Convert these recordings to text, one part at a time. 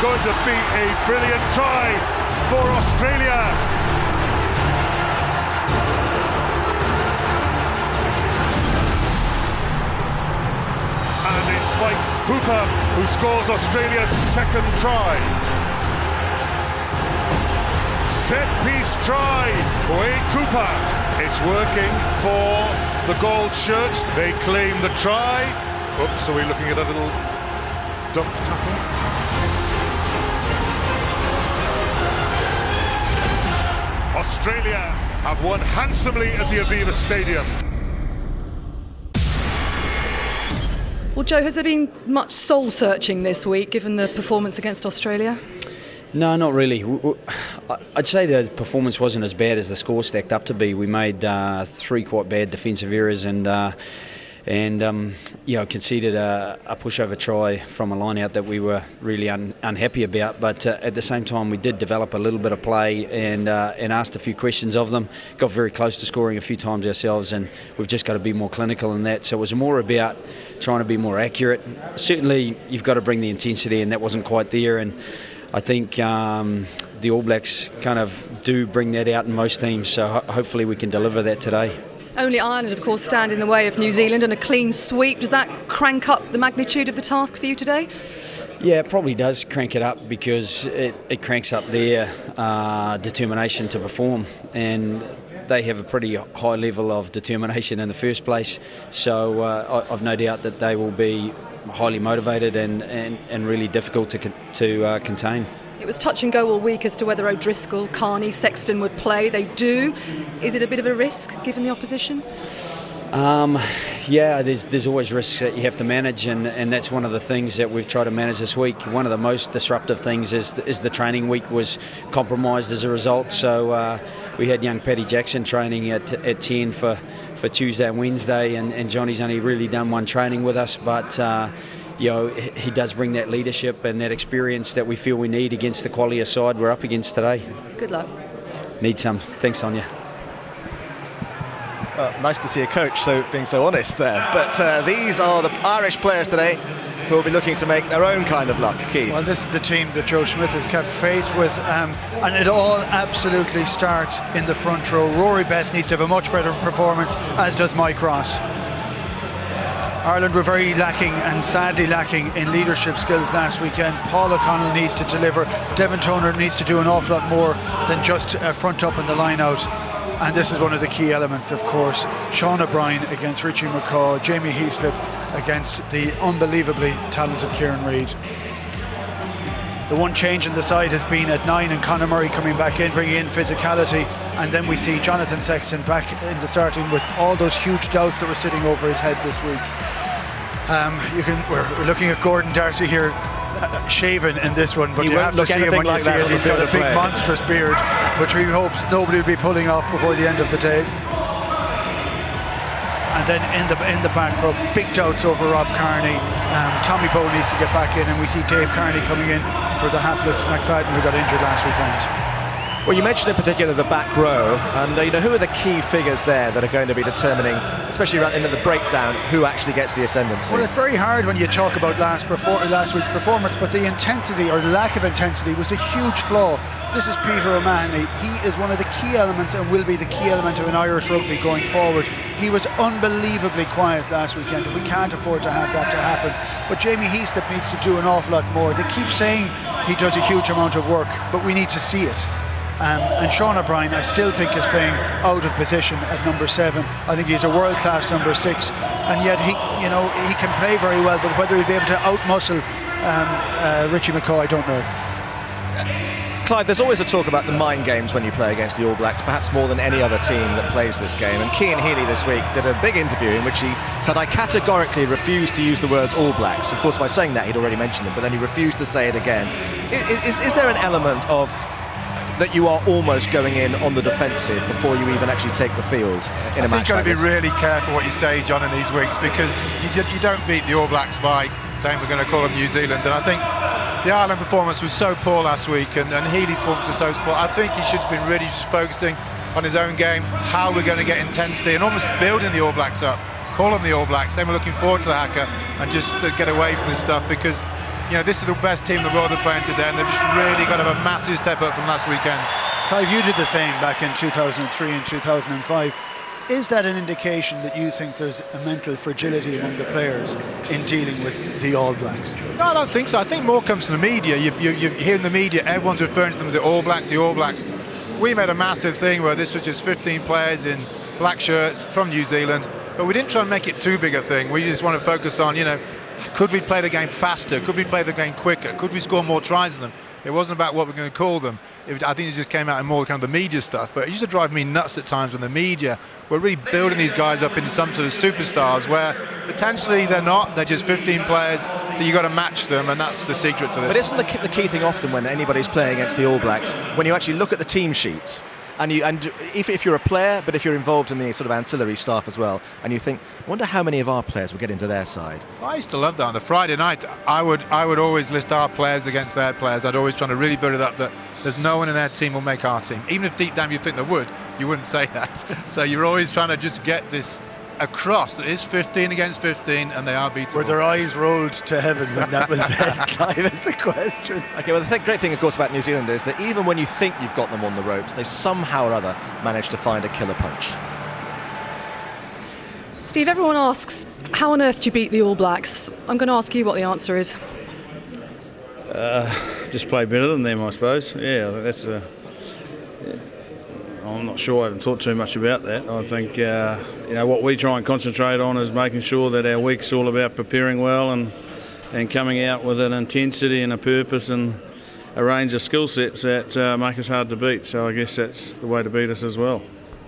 going to be a brilliant try for Australia. And it's Mike Hooper who scores Australia's second try. Set-piece try, Wayne Cooper. It's working for the gold shirts. They claim the try. Oops, are we looking at a little dump tackle? Australia have won handsomely at the Aviva Stadium. Well, Joe, has there been much soul-searching this week, given the performance against Australia? No, not really. I'd say the performance wasn't as bad as the score stacked up to be. We made 3 quite bad defensive errors and conceded a pushover try from a line-out that we were really unhappy about. But at the same time, we did develop a little bit of play and asked a few questions of them. Got very close to scoring a few times ourselves, and we've just got to be more clinical in that. So it was more about trying to be more accurate. Certainly, you've got to bring the intensity, and that wasn't quite there. And I think the All Blacks kind of do bring that out in most teams. So hopefully we can deliver that today. Only Ireland, of course, stand in the way of New Zealand, and a clean sweep. Does that crank up the magnitude of the task for you today? Yeah, it probably does crank it up, because it cranks up their determination to perform, and they have a pretty high level of determination in the first place. So I've no doubt that they will be highly motivated and really difficult to contain. It was touch and go all week as to whether O'Driscoll, Carney, Sexton would play. They do. Is it a bit of a risk given the opposition? Yeah, there's always risks that you have to manage, and that's one of the things that we've tried to manage this week. One of the most disruptive things is the training week was compromised as a result. So we had young Paddy Jackson training at 10 for Tuesday and Wednesday, and Johnny's only really done one training with us, but he does bring that leadership and that experience that we feel we need against the quality of side we're up against today. Good luck. Need some. Thanks, Sonia. Well, nice to see a coach being so honest there. But these are the Irish players today who will be looking to make their own kind of luck. Keith. Well, this is the team that Joe Smith has kept faith with, and it all absolutely starts in the front row. Rory Best needs to have a much better performance, as does Mike Ross. Ireland were very lacking, and sadly lacking, in leadership skills last weekend. Paul O'Connell needs to deliver. Devin Toner needs to do an awful lot more than just front up in the line out. And this is one of the key elements, of course. Sean O'Brien against Richie McCaw, Jamie Heaslip against the unbelievably talented Kieran Reid. The one change in the side has been at 9, and Conor Murray coming back in, bringing in physicality, and then we see Jonathan Sexton back in the starting with all those huge doubts that were sitting over his head this week. We're looking at Gordon Darcy here, shaven in this one, but you have to see him when you see it. He's got a big monstrous beard, which he hopes nobody will be pulling off before the end of the day. And then in the back row, big doubts over Rob Kearney. Tommy Bowe needs to get back in, and we see Dave Kearney coming in for the hapless McFadden, who got injured last weekend. Well, you mentioned in particular the back row, and who are the key figures there that are going to be determining, especially right into the breakdown, who actually gets the ascendancy? Well, it's very hard when you talk about last week's performance, but the intensity or the lack of intensity was a huge flaw. This is Peter O'Mahony. He is one of the key elements and will be the key element of an Irish rugby going forward. He was unbelievably quiet last weekend, and we can't afford to have that to happen. But Jamie Heaslip needs to do an awful lot more. They keep saying he does a huge amount of work, but we need to see it. And Sean O'Brien, I still think, is playing out of position at number 7. I think he's a world-class number 6, and yet he can play very well. But whether he'll be able to outmuscle Richie McCaw, I don't know. Clive, there's always a talk about the mind games when you play against the All Blacks, perhaps more than any other team that plays this game. And Cian Healy this week did a big interview in which he said, "I categorically refuse to use the words All Blacks." Of course, by saying that, he'd already mentioned them, but then he refused to say it again. Is there an element of that you are almost going in on the defensive before you even actually take the field in a match like this? I think you've got to be really careful what you say, John, in these weeks, because you don't beat the All Blacks by saying we're going to call them New Zealand. And I think the Ireland performance was so poor last week, and Healy's performance was so poor. I think he should have been really just focusing on his own game, how we're going to get intensity, and almost building the All Blacks up call them the All Blacks, saying we're looking forward to the haka and just to get away from this stuff, because this is the best team in the world they're playing today, and they've just really got to have a massive step up from last weekend. Clive, you did the same back in 2003 and 2005. Is that an indication that you think there's a mental fragility among the players in dealing with the All Blacks? No, I don't think so. I think more comes from the media. You hear in the media, everyone's referring to them as the All Blacks, the All Blacks. We made a massive thing where this was just 15 players in black shirts from New Zealand, but we didn't try and make it too big a thing. We just want to focus on, could we play the game faster? Could we play the game quicker? Could we score more tries than them? It wasn't about what we're going to call them. I think it just came out in more kind of the media stuff. But it used to drive me nuts at times when the media were really building these guys up into some sort of superstars where potentially they're not. They're just 15 players that you've got to match them, and that's the secret to this. But isn't the key thing often when anybody's playing against the All Blacks, when you actually look at the team sheets, and if you're a player, but if you're involved in the sort of ancillary staff as well, and you think, I wonder how many of our players will get into their side. I used to love that. On the Friday night, I would always list our players against their players. I'd always try to really build it up that there's no one in their team will make our team. Even if deep down you think they would, you wouldn't say that. So you're always trying to just get this across. It is 15 against 15, and they are beatable. Were their eyes rolled to heaven when that was said? Clive, is the question. Okay, well, the great thing, of course, about New Zealand is that even when you think you've got them on the ropes, they somehow or other manage to find a killer punch. Steve, everyone asks, how on earth do you beat the All Blacks? I'm going to ask you what the answer is. Just play better than them, I suppose. Yeah, that's a... I'm not sure. I haven't thought too much about that. I think what we try and concentrate on is making sure that our week's all about preparing well and coming out with an intensity and a purpose and a range of skill sets that make us hard to beat. So I guess that's the way to beat us as well.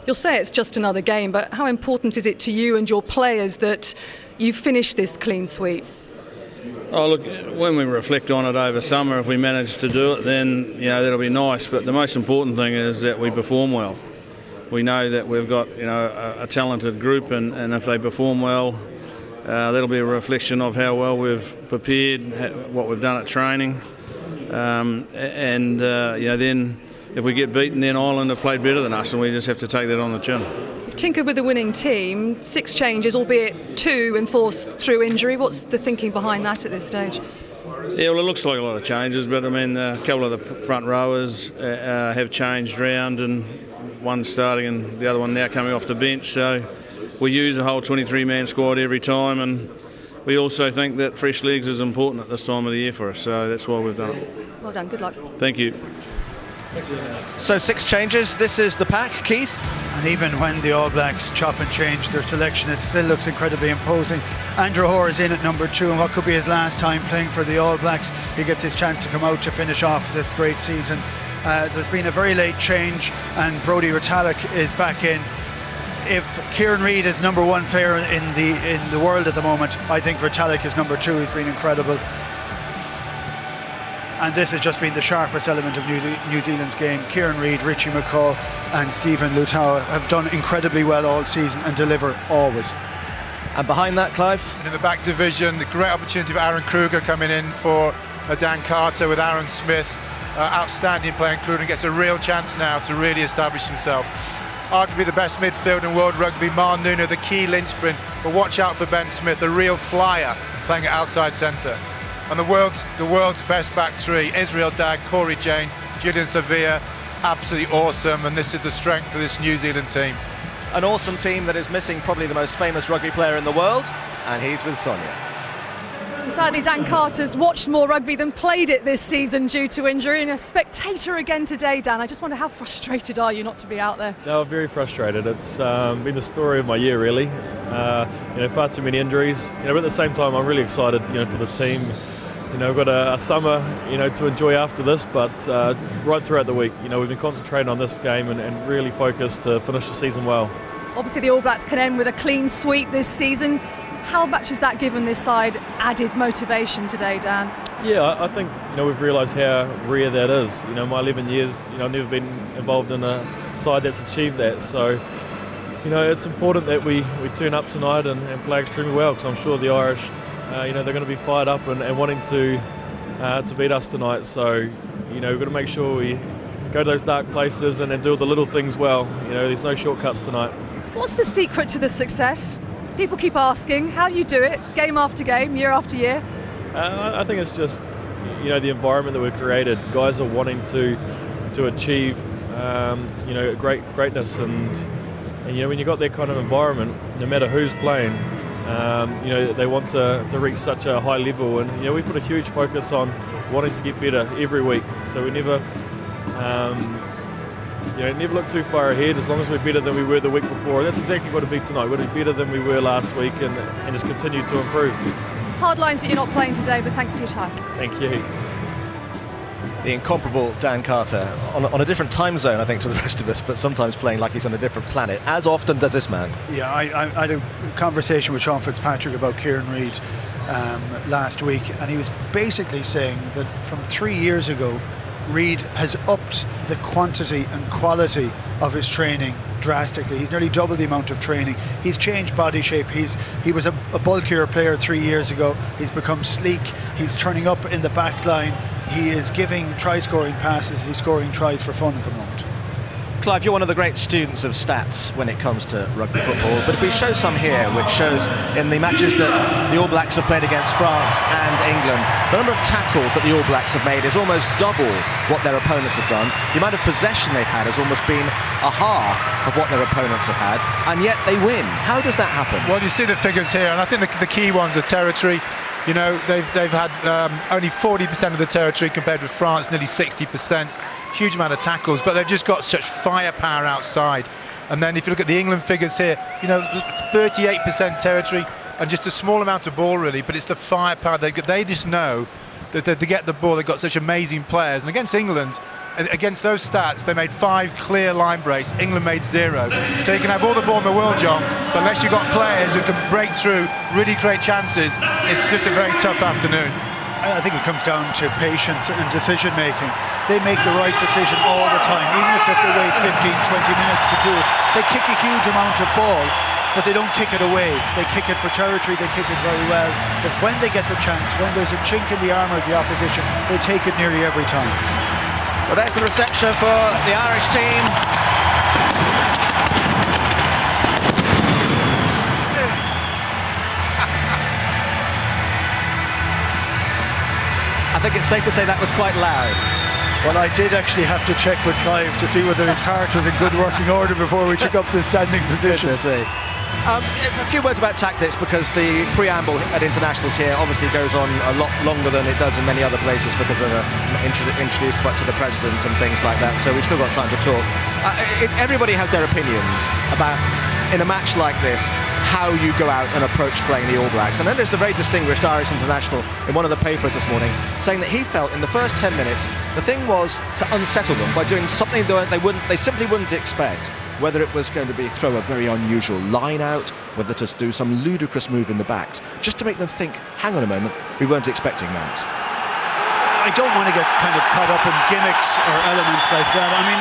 You'll say it's just another game, but how important is it to you and your players that you finish this clean sweep? Oh, look, when we reflect on it over summer, if we manage to do it, then that'll be nice. But the most important thing is that we perform well. We know that we've got a talented group, and if they perform well, that'll be a reflection of how well we've prepared, what we've done at training, then if we get beaten, then Ireland have played better than us, and we just have to take that on the chin. Tinkered with the winning team, 6 changes, albeit 2 enforced through injury. What's the thinking behind that at this stage? Yeah, well, it looks like a lot of changes, but I mean, a couple of the front rowers have changed round, and one starting and the other one now coming off the bench. So we use a whole 23-man squad every time, and we also think that fresh legs is important at this time of the year for us. So that's why we've done it. Well done, good luck. Thank you. So 6 changes. This is the pack, Keith. And even when the All Blacks chop and change their selection, it still looks incredibly imposing. Andrew Hoare is in at number 2, and what could be his last time playing for the All Blacks. He gets his chance to come out to finish off this great season. There's been a very late change, and Brodie Retallick is back in. If Kieran Reid is number 1 player in the world at the moment, I think Retallick is number 2. He's been incredible. And this has just been the sharpest element of New Zealand's game. Kieran Reid, Richie McCaw and Stephen Lutau have done incredibly well all season and deliver always. And behind that, Clive? And in the back division, a great opportunity for Aaron Kruger coming in for Dan Carter with Aaron Smith. Outstanding playing Kruger, and gets a real chance now to really establish himself. Arguably the best midfield in world rugby, Marn Nuno, the key linchpin. But watch out for Ben Smith, a real flyer playing at outside centre. And the world's best back 3, Israel Dag, Corey Jane, Julian Sevilla, absolutely awesome, and this is the strength of this New Zealand team. An awesome team that is missing probably the most famous rugby player in the world, and he's with Sonia. Sadly, Dan Carter's watched more rugby than played it this season due to injury, and a spectator again today, Dan. I just wonder, how frustrated are you not to be out there? No, very frustrated. It's been the story of my year, really. Far too many injuries. But at the same time, I'm really excited, for the team. We've got a summer, to enjoy after this, but right throughout the week, we've been concentrating on this game and really focused to finish the season well. Obviously, the All Blacks can end with a clean sweep this season. How much has that given this side added motivation today, Dan? Yeah, I think, we've realised how rare that is. My 11 years, I've never been involved in a side that's achieved that. So, it's important that we turn up tonight and play extremely well, because I'm sure the Irish, they're going to be fired up and wanting to beat us tonight. So, we've got to make sure we go to those dark places and do all the little things well. There's no shortcuts tonight. What's the secret to the success? People keep asking how you do it, game after game, year after year. I think it's just, the environment that we've created. Guys are wanting to achieve, greatness, and when you've got that kind of environment, no matter who's playing, they want to reach such a high level, and we put a huge focus on wanting to get better every week. So we never look too far ahead. As long as we're better than we were the week before, and that's exactly what it'll be tonight. We'll be better than we were last week, and just continue to improve. Hard lines that you're not playing today, but thanks for your time. Thank you. The incomparable Dan Carter, on a different time zone, I think, to the rest of us, but sometimes playing like he's on a different planet, as often does this man. Yeah, I had a conversation with Sean Fitzpatrick about Kieran Reid last week, and he was basically saying that from 3 years ago, Reid has upped the quantity and quality of his training drastically. He's nearly double the amount of training. He's changed body shape. He was a bulkier player 3 years ago. He's become sleek. He's turning up in the back line. He is giving try-scoring passes. He's scoring tries for fun at the moment. Clive, you're one of the great students of stats when it comes to rugby football, but if we show some here, which shows in the matches that the All Blacks have played against France and England, the number of tackles that the All Blacks have made is almost double what their opponents have done. The amount of possession they've had has almost been a half of what their opponents have had, and yet they win. How does that happen? Well, you see the figures here, and I think the key ones are territory. They've had only 40% of the territory compared with France, nearly 60%. Huge amount of tackles, but they've just got such firepower outside. And then if you look at the England figures here, 38% territory and just a small amount of ball really, but it's the firepower. They just know that to get the ball, they've got such amazing players. And against England, against those stats, they made 5 clear line breaks. England made 0. So you can have all the ball in the world, John, but unless you've got players who can break through, really create chances, it's just a very tough afternoon. I think it comes down to patience and decision making. They make the right decision all the time, even if they have to wait 15, 20 minutes to do it. They kick a huge amount of ball, but they don't kick it away. They kick it for territory, they kick it very well. But when they get the chance, when there's a chink in the armour of the opposition, they take it nearly every time. Well, there's the reception for the Irish team. I think it's safe to say that was quite loud. Well, I did actually have to check with Clive to see whether his heart was in good working order before we took up the standing position. A few words about tactics, because the preamble at internationals here obviously goes on a lot longer than it does in many other places because of introduced to the president and things like that, so we've still got time to talk. Everybody has their opinions about, in a match like this, how you go out and approach playing the All Blacks. And then there's the very distinguished Irish international in one of the papers this morning saying that he felt in the first 10 minutes the thing was to unsettle them by doing something they simply wouldn't expect. Whether it was going to be throw a very unusual line out, whether to do some ludicrous move in the backs, just to make them think, hang on a moment, we weren't expecting that. I don't want to get kind of caught up in gimmicks or elements like that. I mean,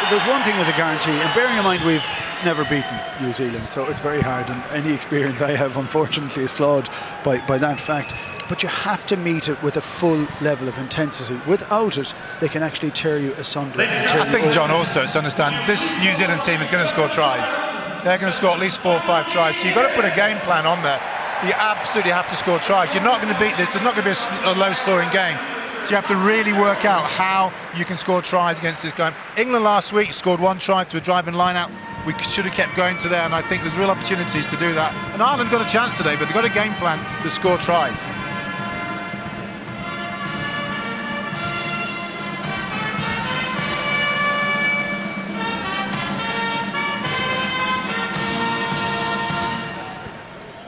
there's one thing as a guarantee, and bearing in mind we've never beaten New Zealand, so it's very hard, and any experience I have, unfortunately, is flawed by that fact. But you have to meet it with a full level of intensity. Without it, they can actually tear you asunder. I think, John, also to understand, this New Zealand team is going to score tries. They're going to score at least 4 or 5 tries, so you've got to put a game plan on there. You absolutely have to score tries. You're not going to beat this. There's not going to be a low-scoring game. So you have to really work out how you can score tries against this game. England last week scored 1 try to a driving line-out. We should have kept going to there, and I think there's real opportunities to do that. And Ireland got a chance today, but they've got a game plan to score tries.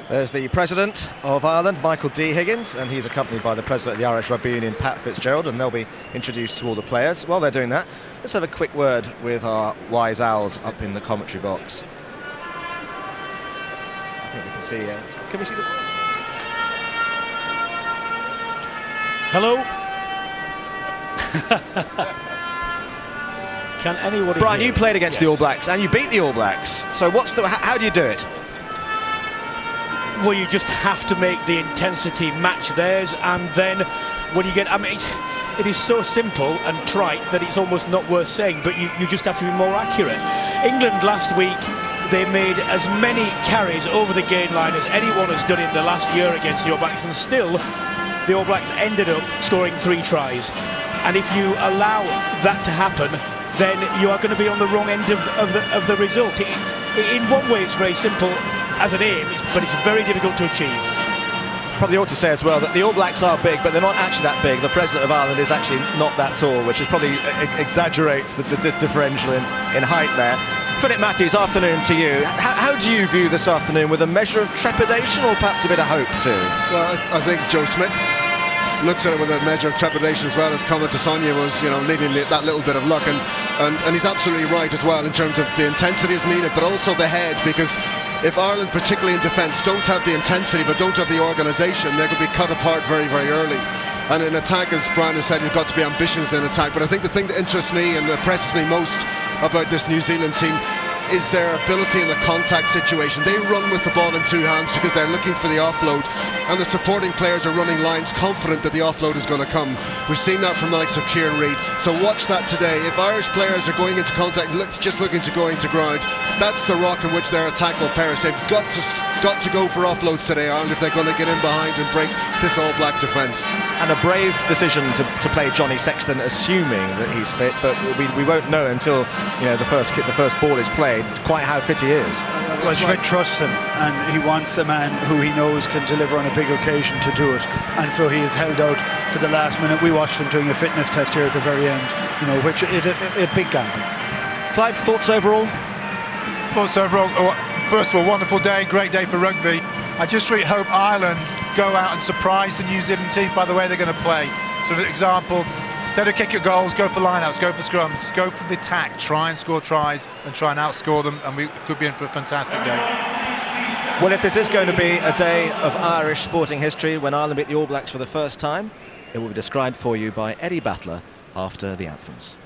There's the President of Ireland, Michael D. Higgins, and he's accompanied by the President of the Irish Rugby Union, Pat Fitzgerald, and they'll be introduced to all the players. While they're doing that, let's have a quick word with our wise owls up in the commentary box. I think we can see it. Can we see the... Hello? Can anybody Brian, hear you played against the Yes. All Blacks, and you beat the All Blacks. So how do you do it? Well, you just have to make the intensity match theirs, and then when you get, it is so simple and trite that it's almost not worth saying, but you just have to be more accurate. England last week they made as many carries over the gain line as anyone has done in the last year against the All Blacks, and still the All Blacks ended up scoring 3 tries. And if you allow that to happen, then you are going to be on the wrong end of the result. In one way, it's very simple as an aim, but it's very difficult to achieve. Probably ought to say as well that the All Blacks are big, but they're not actually that big. The President of Ireland is actually not that tall, which is probably exaggerates the differential in height there. Philip Matthews, afternoon to you. How do you view this afternoon? With a measure of trepidation or perhaps a bit of hope too? Well, I think Joe Schmidt looks at it with a measure of trepidation as well. His comment to Sonia was, needing that little bit of luck, and he's absolutely right as well in terms of the intensity is needed, but also the head, because if Ireland, particularly in defence, don't have the intensity but don't have the organisation, they could be cut apart very, very early. And in attack, as Brian has said, you've got to be ambitious in attack. But I think the thing that interests me and impresses me most about this New Zealand team is their ability in the contact situation. They run with the ball in 2 hands because they're looking for the offload, and the supporting players are running lines confident that the offload is going to come. We've seen that from the likes of Kieran Reid. So watch that today. If Irish players are going into contact, just looking to go into ground, that's the rock in which their attack will perish. They've got to go for offloads today, Ireland, if they're going to get in behind and break this All Black defence. And a brave decision to play Johnny Sexton, assuming that he's fit, but we won't know until the first ball is played quite how fit he is. Well, Schmidt trusts him, and he wants a man who he knows can deliver on a big occasion to do it, and so he is held out for the last minute. We watched him doing a fitness test here at the very end, which is a big gamble. Clive, thoughts overall? First of all, wonderful day, great day for rugby. I just really hope Ireland go out and surprise the New Zealand team by the way they're going to play. So, for example, instead of kick your goals, go for lineouts, go for scrums, go for the attack, try and score tries and try and outscore them, and we could be in for a fantastic day. Well, if this is going to be a day of Irish sporting history when Ireland beat the All Blacks for the first time, it will be described for you by Eddie Battler after the anthems.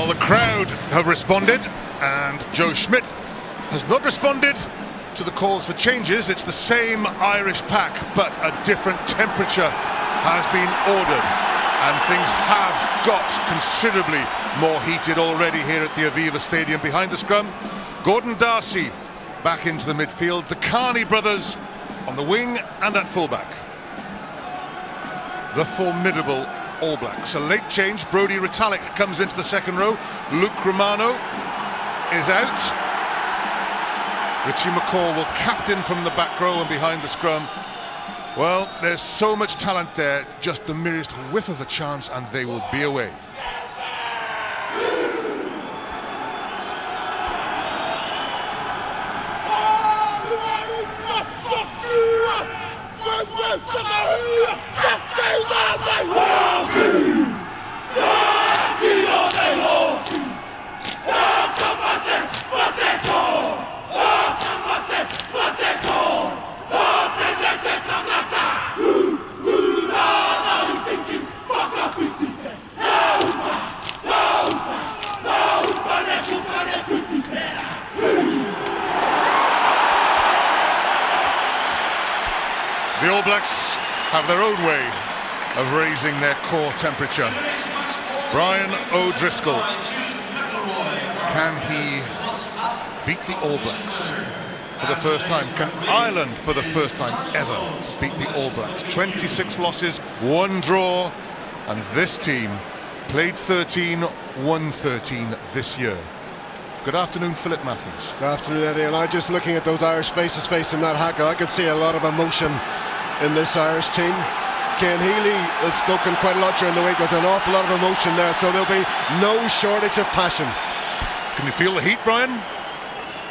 Well, the crowd have responded, and Joe Schmidt has not responded to the calls for changes. It's the same Irish pack, but a different temperature has been ordered, and things have got considerably more heated already here at the Aviva Stadium. Behind the scrum, Gordon Darcy back into the midfield, the Carney brothers on the wing and at fullback. The formidable All Blacks. A late change, Brodie Retallick comes into the second row, Luke Romano is out. Richie McCaw will captain from the back row and behind the scrum. Well, there's so much talent there, just the merest whiff of a chance and they will be away. The All Blacks have their own way of raising their core temperature. Brian O'Driscoll, can he beat the All Blacks for the first time? Can Ireland for the first time ever beat the All Blacks? 26 losses, 1 draw, and this team played 13, won 13 this year. Good afternoon, Philip Matthews. Good afternoon, Eddie. And I'm just looking at those Irish faces facing that haka. I can see a lot of emotion in this Irish team. Cian Healy has spoken quite a lot during the week. There's an awful lot of emotion there, so there'll be no shortage of passion. Can you feel the heat, Brian?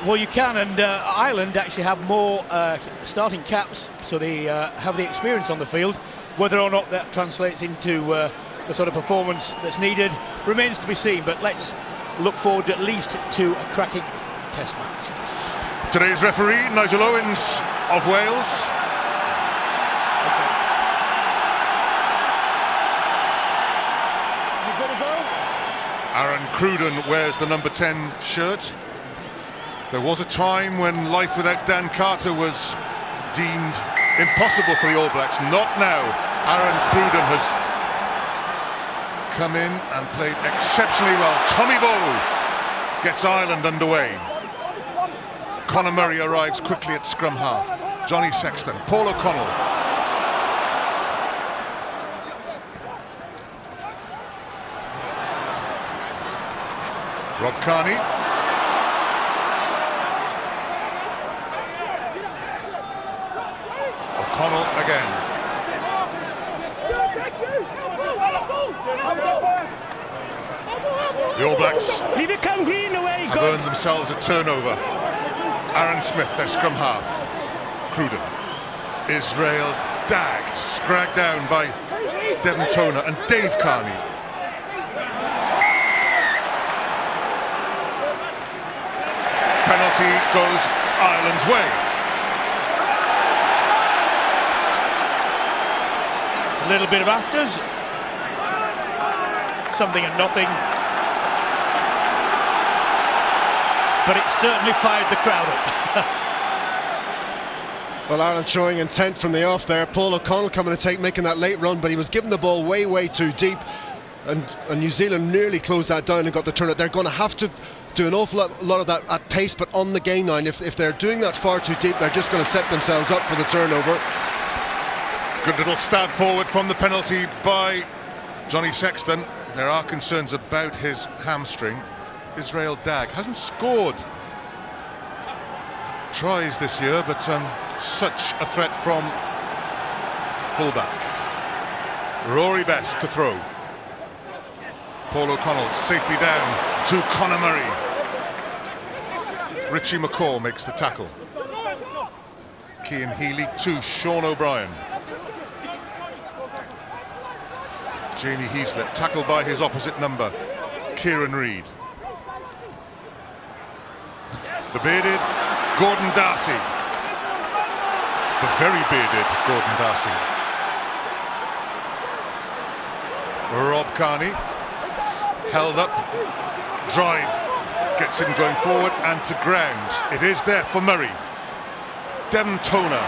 Well, you can, and Ireland actually have more starting caps, so they have the experience on the field. Whether or not that translates into the sort of performance that's needed remains to be seen, but let's look forward at least to a cracking test match. Today's referee, Nigel Owens of Wales. Aaron Cruden wears the number 10 shirt. There was a time when life without Dan Carter was deemed impossible for the All Blacks. Not now. Aaron Cruden has come in and played exceptionally well. Tommy Bowe gets Ireland underway. Conor Murray arrives quickly at scrum half. Johnny Sexton, Paul O'Connell. Rob Kearney. O'Connell again. The All Blacks have earned themselves a turnover. Aaron Smith, their scrum half. Cruden. Israel Dag, scragged down by Devon Toner and Dave Kearney. Penalty goes Ireland's way. A little bit of afters. Something and nothing. But it certainly fired the crowd up. Well, Ireland showing intent from the off there. Paul O'Connell coming to making that late run, but he was given the ball way too deep. And New Zealand nearly closed that down and got the turnout. They're going to have to do an awful lot of that at pace, but on the gain line. If they're doing that far too deep, they're just going to set themselves up for the turnover. Good little stab forward from the penalty by Johnny Sexton. There are concerns about his hamstring. Israel Dag hasn't scored tries this year, but such a threat from fullback. Rory Best to throw. Paul O'Connell safely down to Conor Murray. Richie McCaw makes the tackle. Cian Healy to Sean O'Brien. Jamie Heaslett tackled by his opposite number, Kieran Reid. The bearded Gordon Darcy. The very bearded Gordon Darcy. Rob Kearney held up drive gets him going forward and to ground. It is there for Murray. Devon Toner.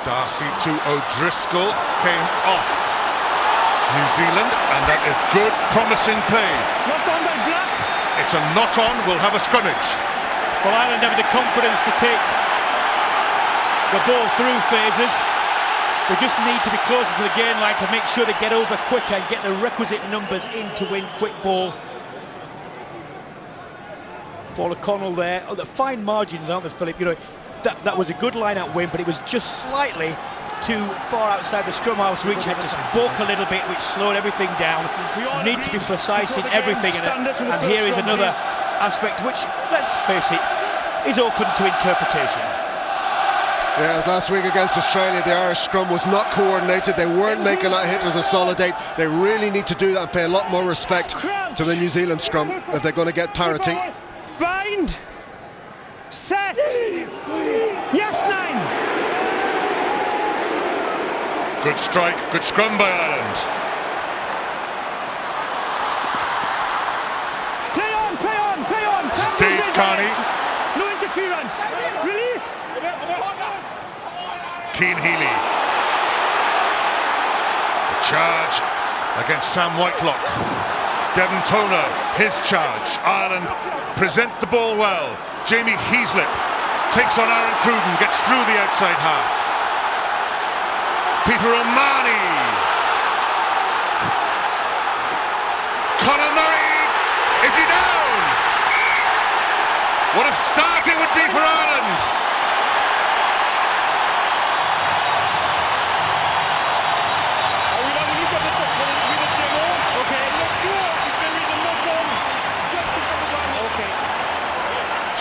Darcy to O'Driscoll, came off New Zealand, and that is good, promising play. It's a knock-on, we'll have a scrummage. Well, Ireland have the confidence to take the ball through phases. They just need to be closer to the gain line to make sure they get over quicker and get the requisite numbers in to win quick ball. Paul O'Connell there. Oh, the fine margins, aren't they, Philip? You know, that was a good line-out win, but it was just slightly too far outside the scrum half's reach. It just spoke a little bit, which slowed everything down. You need to be precise in everything, and here is another aspect which, let's face it, is open to interpretation. Yeah, as last week against Australia, the Irish scrum was not coordinated. They weren't making that hit as a solidate. They really need to do that and pay a lot more respect to the New Zealand scrum if they're going to get parity. Bind! Set! Yes, 9! Good strike, good scrum by Ireland. Play on, play on, play on! Dave Carney. No interference! Release! Keane Healy. The charge against Sam Whitelock. Devon Toner, his charge. Ireland present the ball well. Jamie Heaslip takes on Aaron Cruden, gets through the outside half. Peter O'Mahony. Conor Murray, is he down? What a start it would be for Ireland.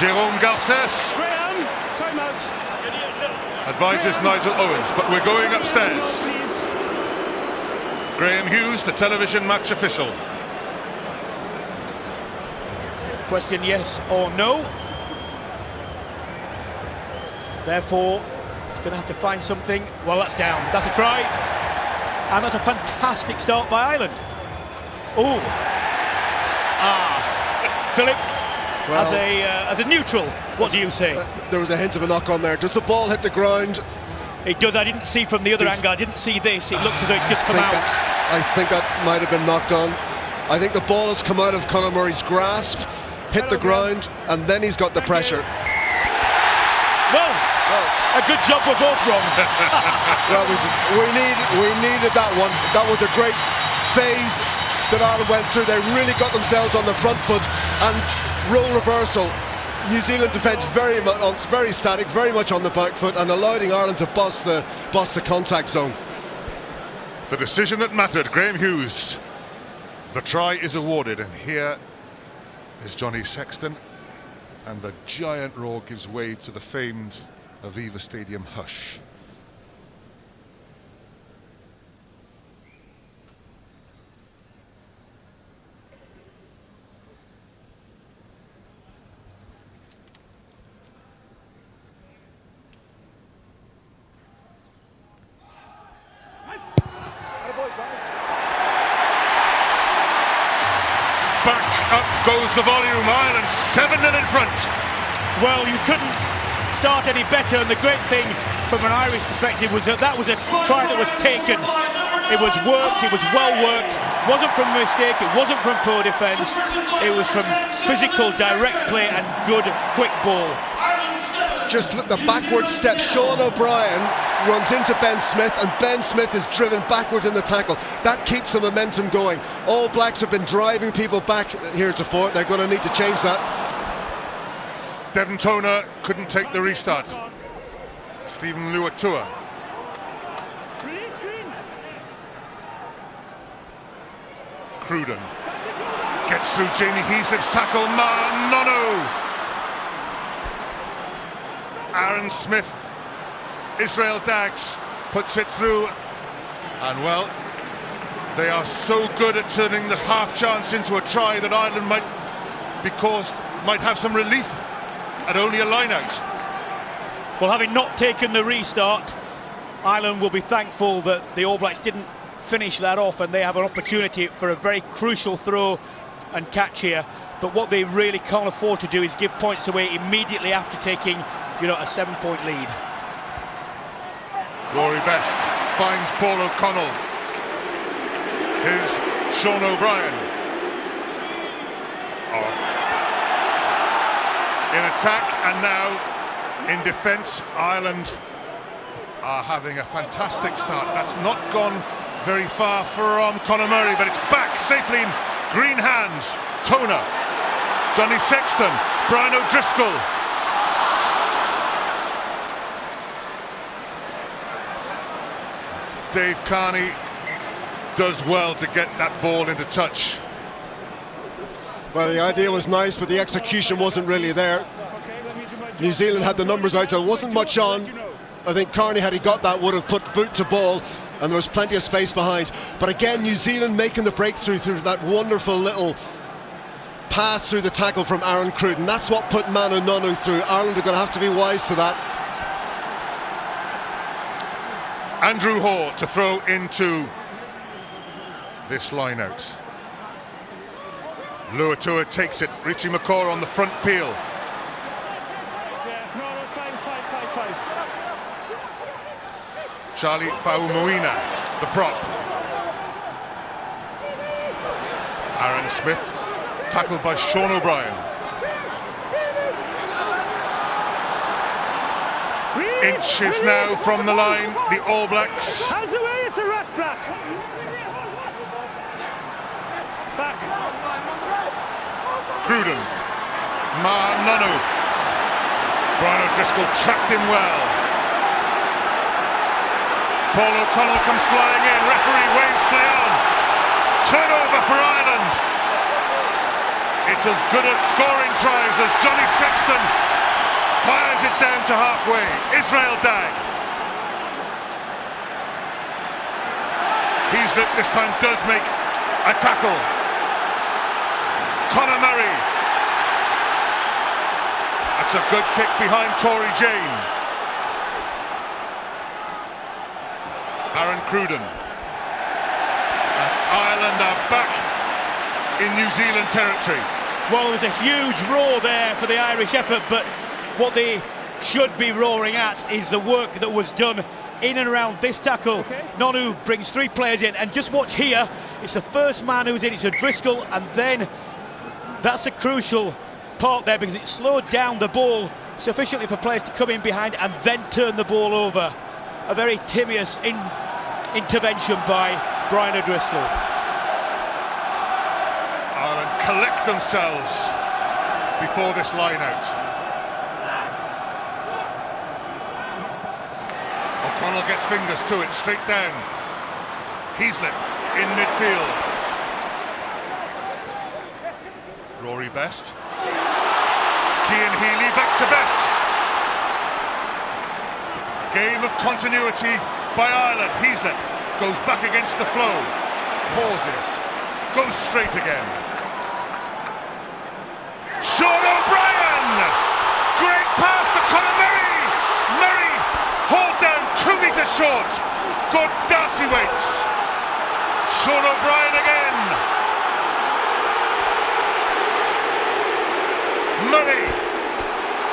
Jerome Garces advises Nigel Owens, but we're going upstairs. Graham Hughes, the television match official. Question yes or no. Therefore, he's going to have to find something. Well, that's down. That's a try. And that's a fantastic start by Ireland. Oh. Philip. Well, as a neutral, what do you say? There was a hint of a knock-on there. Does the ball hit the ground? It does. I didn't see from the other angle. I didn't see this. It looks as though it's just come out. I think that might have been knocked on. I think the ball has come out of Conor Murray's grasp, hit the ground, and then he's got the pressure. Well, a good job, we're both wrong. Well, we needed that one. That was a great phase that Ireland went through. They really got themselves on the front foot, and role reversal. New Zealand defence very static, very much on the back foot, and allowing Ireland to boss the contact zone. The decision that mattered, Graham Hughes. The try is awarded, and here is Johnny Sexton, and the giant roar gives way to the famed Aviva Stadium hush. Goes the volume. Ireland 7-0 in front. Well, you couldn't start any better, and the great thing from an Irish perspective was that was a try that was taken. It was worked, it was well worked, wasn't from a mistake, it wasn't from poor defence, it was from physical direct play and good quick ball. Just look, the backward step. Sean O'Brien runs into Ben Smith, and Ben Smith is driven backwards in the tackle. That keeps the momentum going. All Blacks have been driving people back heretofore. They're going to need to change that. Devon Toner couldn't take the restart. Stephen Luatua. Cruden gets through Jamie Heaslip's tackle. Nono. Aaron Smith, Israel Daggs puts it through, and well, they are so good at turning the half chance into a try that Ireland might have some relief at only a line out. Well, having not taken the restart, Ireland will be thankful that the All Blacks didn't finish that off, and they have an opportunity for a very crucial throw and catch here. But what they really can't afford to do is give points away immediately after taking, a 7-point lead. Rory Best finds Paul O'Connell. Here's Sean O'Brien. In attack and now in defence. Ireland are having a fantastic start. That's not gone very far from Conor Murray, but it's back safely in green hands. Toner, Johnny Sexton, Brian O'Driscoll. Dave Carney does well to get that ball into touch. Well, the idea was nice, but the execution wasn't really there. New Zealand had the numbers out, there wasn't much on. I think Carney, had he got that, would have put boot to ball, and there was plenty of space behind. But again, New Zealand making the breakthrough through that wonderful little pass through the tackle from Aaron Cruden. That's what put Manu Nonu through. Ireland are going to have to be wise to that. Andrew Hoare to throw into this line-out. Luatua takes it. Richie McCaw on the front peel. Charlie Fa'amuina, the prop. Aaron Smith, tackled by Sean O'Brien. Inches now from the line, the All Blacks. Hands away, it's a red black. Back. Cruden, Nonu. Brian O'Driscoll tracked him well. Paul O'Connell comes flying in, referee waves play on. Turnover for Ireland. It's as good as scoring tries as Johnny Sexton fires it down to halfway. Israel Dag. Heaslip this time does make a tackle. Conor Murray. That's a good kick behind Corey Jane. Aaron Cruden. And Ireland are back in New Zealand territory. Well, there was a huge roar there for the Irish effort, but what they should be roaring at is the work that was done in and around this tackle. Nonu brings 3 players in, and just watch here, it's the first man who's in, it's O'Driscoll, and then that's a crucial part there because it slowed down the ball sufficiently for players to come in behind and then turn the ball over. A very timious intervention by Brian O'Driscoll. Ireland collect themselves before this line-out. O'Connell gets fingers to it, straight down. Heaslip in midfield. Rory Best. Cian Healy back to Best. Game of continuity by Ireland. Heaslip goes back against the flow. Pauses. Goes straight again. Sean O'Brien! Great pass to Conor Murray! Murray hauled down 2 metres short. Good Darcy waits. Sean O'Brien again. Murray.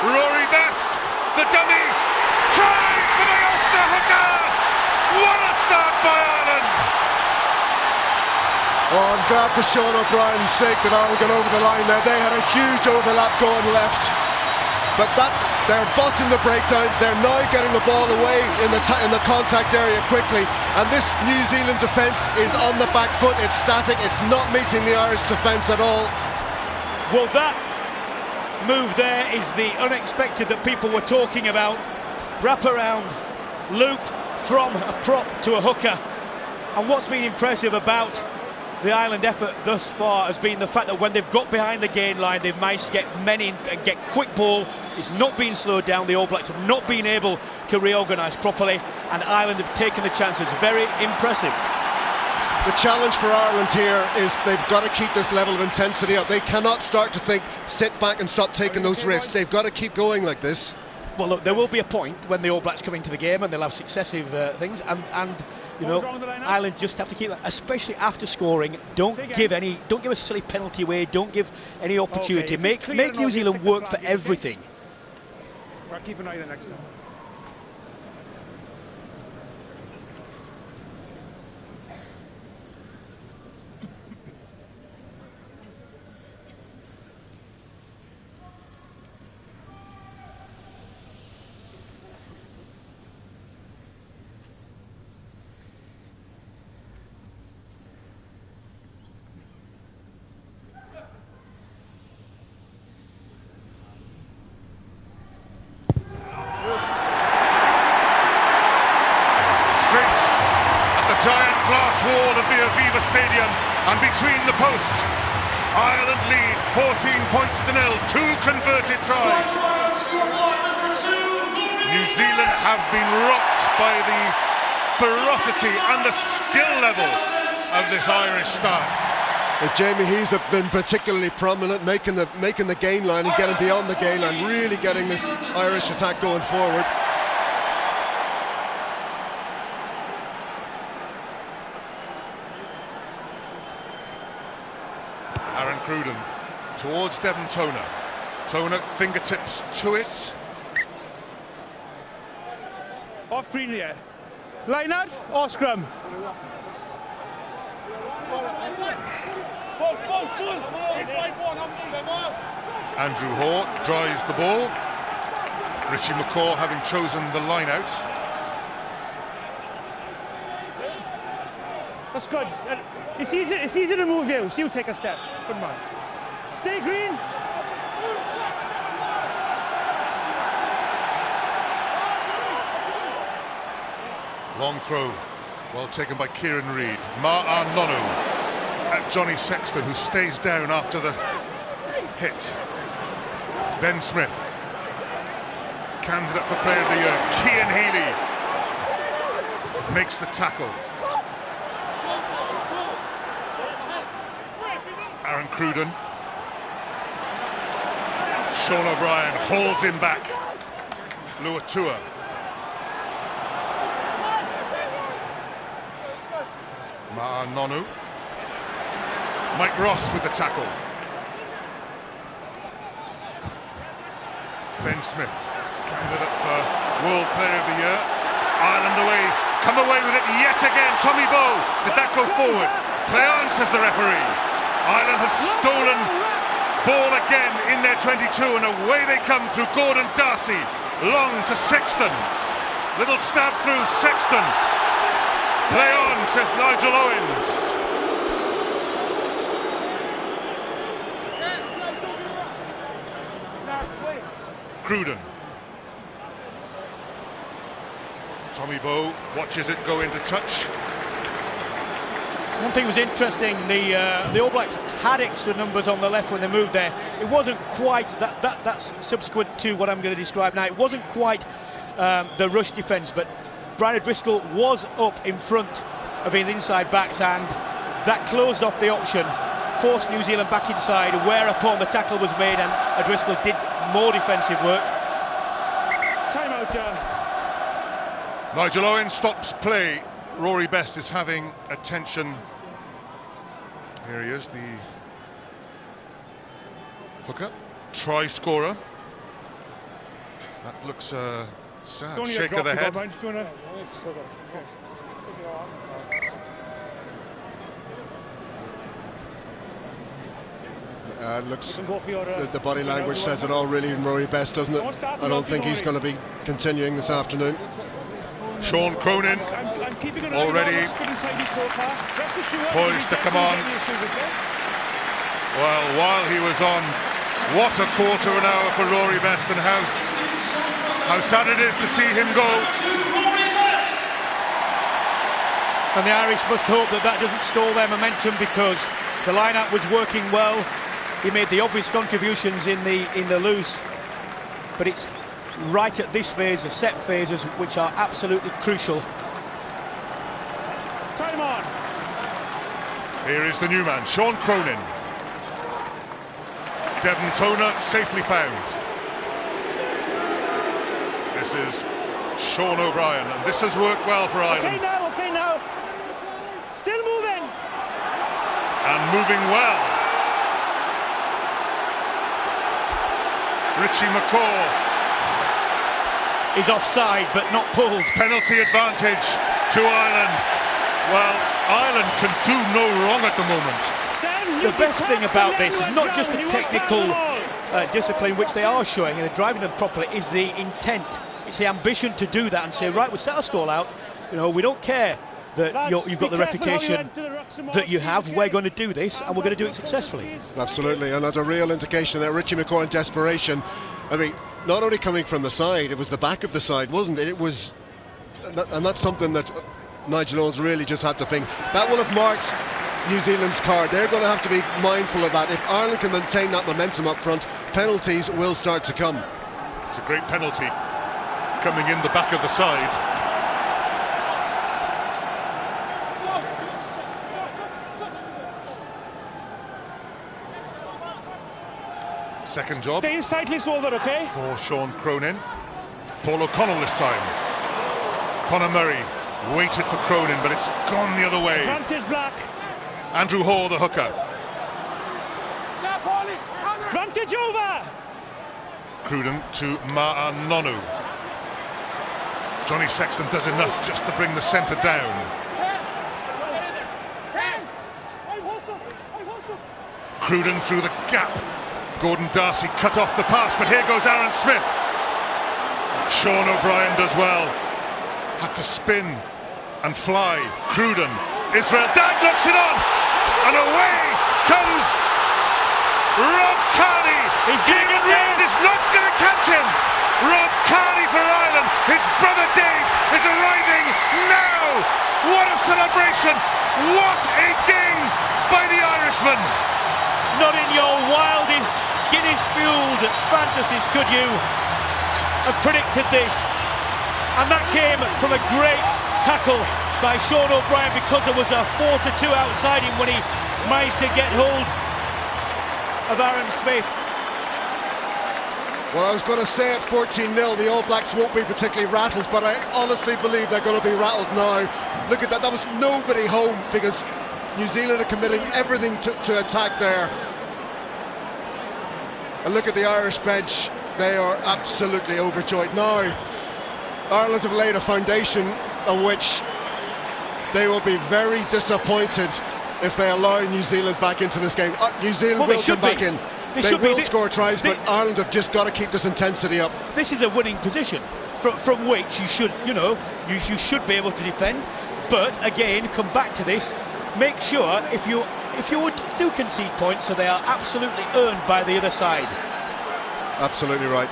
Rory Best. The dummy. Try for the Ulster hooker. What a start by Ireland. Oh, I'm glad for Sean O'Brien's sake that Ireland got over the line there. They had a huge overlap going left. But they're bossing the breakdown. They're now getting the ball away in the contact area quickly. And this New Zealand defence is on the back foot. It's static. It's not meeting the Irish defence at all. Well, that move there is the unexpected that people were talking about. Wrap around, loop from a prop to a hooker. And what's been impressive about the Ireland effort thus far has been the fact that when they've got behind the gain line, they've managed to get men in and get quick ball. It's not been slowed down. The All Blacks have not been able to reorganise properly, and Ireland have taken the chances. Very impressive. The challenge for Ireland here is they've got to keep this level of intensity up. They cannot start to think, sit back and stop taking those risks. They've got to keep going like this. Well, look, there will be a point when the All Blacks come into the game and they'll have successive things, and you know, Ireland just have to keep that, especially after scoring. Don't give a silly penalty away. Don't give any opportunity. Make New Zealand work for everything. Right, keep an eye on the next time. Giant glass wall of the Aviva Stadium, and between the posts, Ireland lead 14 points to nil, 2 converted tries. New Zealand have been rocked by the ferocity and the skill level of this Irish start. Jamie, he's been particularly prominent, making the gain line and getting beyond the gain line, really getting this Irish attack going forward. Cruden towards Devon Toner. Toner fingertips to it. Off green here. Line out or scrum? Andrew Hoare dries the ball. Richie McCaw having chosen the line out. That's good. It's easy to move you, so you take a step. Good man. Stay green. Long throw, well taken by Kieran Reid. Ma'a Nonu at Johnny Sexton, who stays down after the hit. Ben Smith, candidate for Player of the Year. Cian Healy makes the tackle. Aaron Cruden. Sean O'Brien hauls him back. Luatua. Ma'a Nonu. Mike Ross with the tackle. Ben Smith, candidate for World Player of the Year. Ireland away, come away with it yet again. Tommy Bowe, did that go forward? Play on, says the referee. Ireland have stolen ball again in their 22, and away they come through Gordon Darcy. Long to Sexton. Little stab through Sexton. Play on, says Nigel Owens. Cruden. Tommy Bowe watches it go into touch. One thing was interesting, the All Blacks had extra numbers on the left when they moved there. It wasn't quite, that's subsequent to what I'm going to describe now, it wasn't quite the rush defence, but Brian O'Driscoll was up in front of his inside backs, and that closed off the option, forced New Zealand back inside, whereupon the tackle was made and O'Driscoll did more defensive work. Time out. Nigel Owens stops play. Rory Best is having attention. Here he is, the hooker, try scorer. That looks sad. Shake of the head. Looks the body language says it all, really, in Rory Best, doesn't it? I don't think he's going to be continuing this afternoon. Sean Cronin already poised to come on. Well, while he was on, what a quarter an hour for Rory Best, and how sad it is to see him go. And the Irish must hope that doesn't stall their momentum, because the line-up was working well. He made the obvious contributions in the loose, but it's right at this phase, the set phases, which are absolutely crucial. Time on. Here is the new man, Sean Cronin. Devon Toner safely found. This is Sean O'Brien, and this has worked well for Ireland. Okay now. Still moving. And moving well. Richie McCaw. He's offside, but not pulled. Penalty advantage to Ireland. Well, Ireland can do no wrong at the moment. The best thing about this is not just the technical discipline which they are showing and they're driving them properly, is the intent. It's the ambition to do that and say, right, we'll set our stall out. You know, we don't care that you've got the reputation that you have. We're going to do this, and we're going to do it successfully. Absolutely, and that's a real indication that Richie McCaw in desperation. I mean, not only coming from the side, it was the back of the side, wasn't it? It was, and that's something that Nigel Owens really just had to think. That will have marked New Zealand's card. They're going to have to be mindful of that. If Ireland can maintain that momentum up front, penalties will start to come. It's a great penalty coming in the back of the side. Second job. Stay slightly over, okay? For Sean Cronin. Paul O'Connell this time. Conor Murray waited for Cronin, but it's gone the other way. Advantage black. Andrew Hall, the hooker. Advantage over. Cruden to Ma'anonu. Johnny Sexton does enough just to bring the centre down. Cruden through the gap. Gordon Darcy cut off the pass, but here goes Aaron Smith. Sean O'Brien does well. Had to spin and fly. Cruden. Israel Dag looks it on. And away comes Rob Kearney. Keegan Reid is not going to catch him. Rob Kearney for Ireland. His brother Dave is arriving now. What a celebration. What a game by the Irishman. Not in your wildest Guinness-fueled fantasies could you have predicted this. And that came from a great tackle by Sean O'Brien, because there was a 4-2 outside him when he managed to get hold of Aaron Smith. Well, I was going to say at 14-0 the All Blacks won't be particularly rattled, but I honestly believe they're going to be rattled now. Look at that, that was nobody home, because New Zealand are committing everything to attack there. And look at the Irish bench, they are absolutely overjoyed. Now, Ireland have laid a foundation on which they will be very disappointed if they allow New Zealand back into this game. New Zealand will come back in. They will score tries, but Ireland have just got to keep this intensity up. This is a winning position from which you should, you should be able to defend. But again, come back to this. Make sure if you do concede points, so they are absolutely earned by the other side. Absolutely right.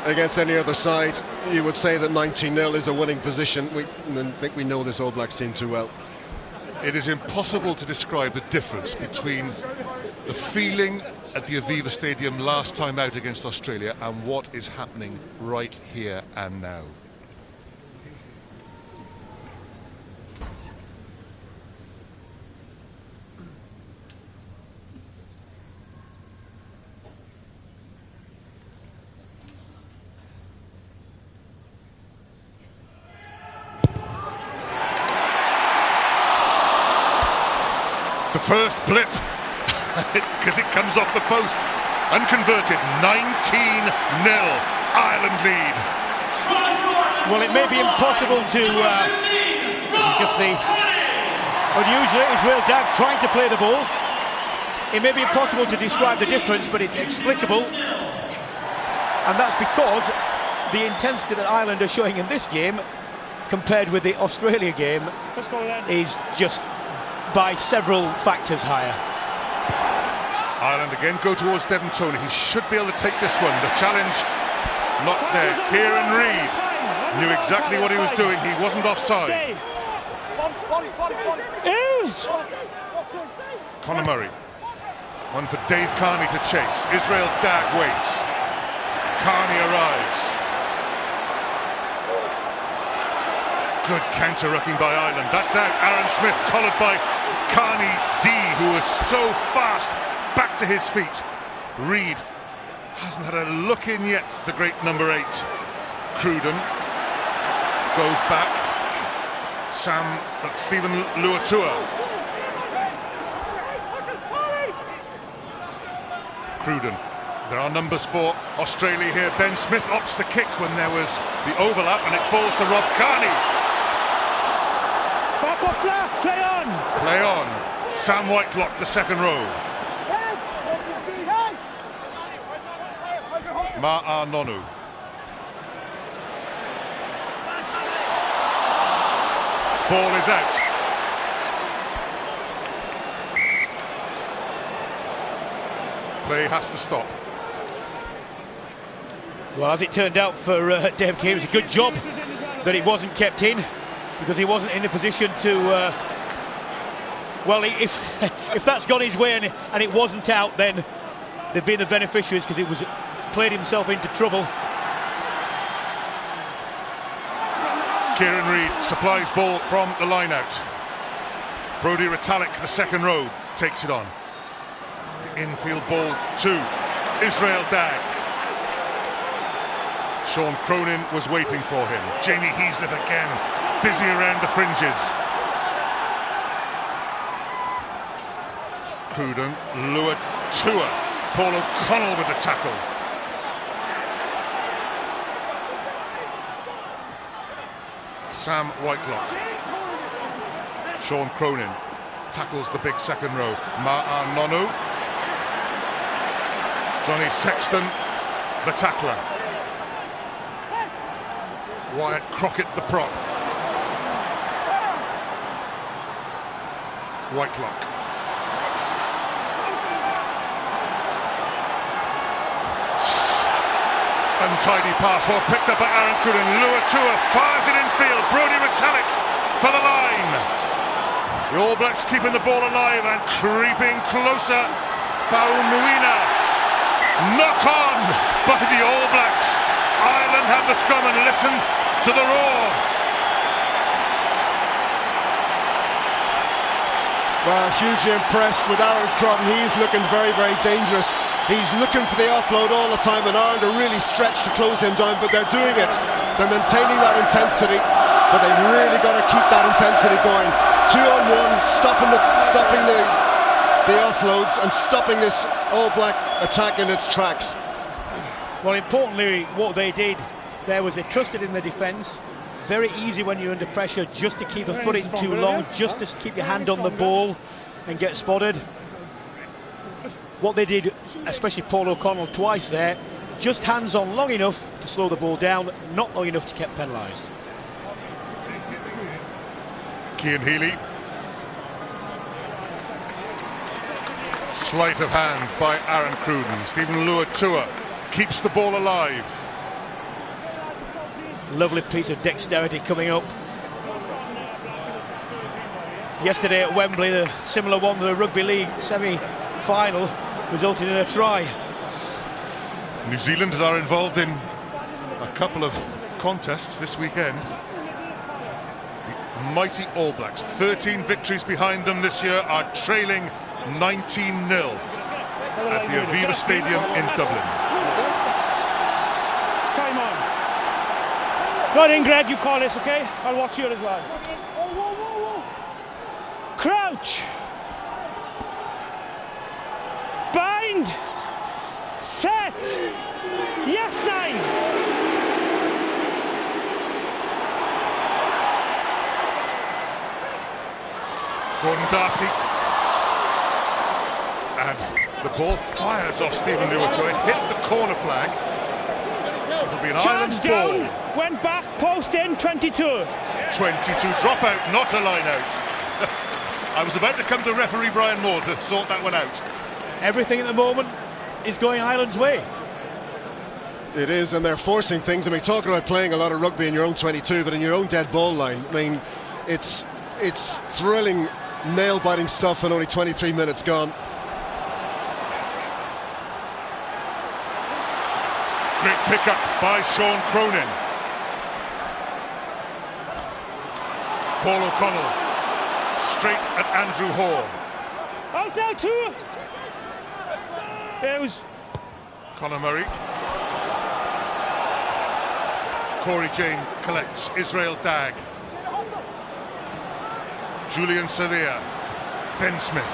Against any other side, you would say that 19-0 is a winning position. I think we know this All Blacks team too well. It is impossible to describe the difference between the feeling at the Aviva Stadium last time out against Australia and what is happening right here and now. The first blip, because it comes off the post, unconverted, 19-0, Ireland lead. Well, it may be impossible to, just the unusual Israel Dag trying to play the ball. It may be impossible to describe the difference, but it's explicable. And that's because the intensity that Ireland are showing in this game, compared with the Australia game, is just by several factors higher. Ireland again go towards Devon Toney. He should be able to take this one. The challenge not there. Kieran Reid knew exactly what he was doing. He wasn't offside. Conor Murray. One for Dave Kearney to chase. Israel Dag waits. Kearney arrives. Good counter-rucking by Ireland. That's out. Aaron Smith collared by Kearney D, who is so fast. Back to his feet. Reid hasn't had a look in yet, the great number 8. Cruden goes back. Stephen Luatua. Cruden. There are numbers for Australia here. Ben Smith opts the kick when there was the overlap, and it falls to Rob Kearney. Back up, Black. Play on. Play on. Sam Whitelock, the second row. Ma'a Nonu. Ball is out. Play has to stop. Well, as it turned out for Dave Keane, it was a good job that it wasn't kept in, because he wasn't in a position to... well, if that's gone his way and it wasn't out, then they've been the beneficiaries, because it was played himself into trouble. Kieran Reid supplies ball from the line out. Brodie Retallick, the second row, takes it on. Infield ball to Israel Dag. Sean Cronin was waiting for him. Jamie Heaslip again, busy around the fringes. Cruden, Luatua, Paul O'Connell with the tackle. Sam Whitelock. Sean Cronin tackles the big second row. Ma'a Nonu. Johnny Sexton, the tackler. Wyatt Crockett, the prop. Whitelock. Untidy pass, well picked up by Aaron Cruden. Luatua fires it infield. Brodie Retallick for the line. The All Blacks keeping the ball alive and creeping closer. Faumuina. Knock on by the All Blacks. Ireland have the scrum, and listen to the roar. Well, hugely impressed with Aaron Cruden. He's looking very, very dangerous. He's looking for the offload all the time, and Ireland are really stretched to close him down, but they're doing it. They're maintaining that intensity, but they've really got to keep that intensity going. 2-on-1, stopping the offloads and stopping this All Black attack in its tracks. Well, importantly, what they did there was they trusted in the defence. Very easy when you're under pressure just to keep the foot in too long, just to keep your hand on the ball and get spotted. What they did, especially Paul O'Connell twice there, just hands on long enough to slow the ball down, not long enough to get penalised. Cian Healy. Sleight of hand by Aaron Cruden. Stephen Luatua keeps the ball alive. Lovely piece of dexterity coming up. Yesterday at Wembley, the similar one to the Rugby League semi-final resulted in a try. New Zealanders are involved in a couple of contests this weekend. The mighty All Blacks, 13 victories behind them this year, are trailing 19-0 at the Aviva Stadium in Dublin. Time on. Go in, Greg, you call this, okay? I'll watch you as well. Crouch. Bind. Set. Yes, 9. Gordon Darcy. And the ball fires off Stephen Luatua. It hit the corner flag. It'll be an Ireland ball. Went back, post in, 22. 22, drop out, not a line out. I was about to come to referee Brian Moore to sort that one out. Everything at the moment is going Ireland's way. It is, and they're forcing things. I mean, talking about playing a lot of rugby in your own 22, but in your own dead ball line, I mean, it's thrilling, nail-biting stuff, and only 23 minutes gone. Great pickup by Sean Cronin. Paul O'Connell straight at Andrew Hall. Out now, 2. It was Conor Murray. Corey Jane collects. Israel Dag. Julian Sevilla. Ben Smith.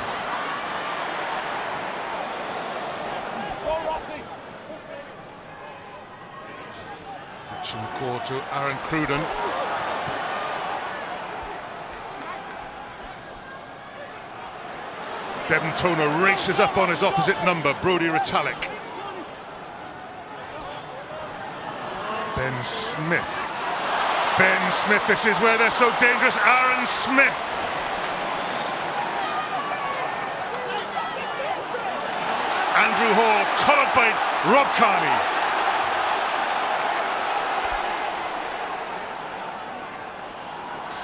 Richie McCaw to Aaron Cruden. Devon Toner races up on his opposite number, Brodie Retallick. Ben Smith. Ben Smith, this is where they're so dangerous. Aaron Smith. Andrew Hall, collared by Rob Kearney.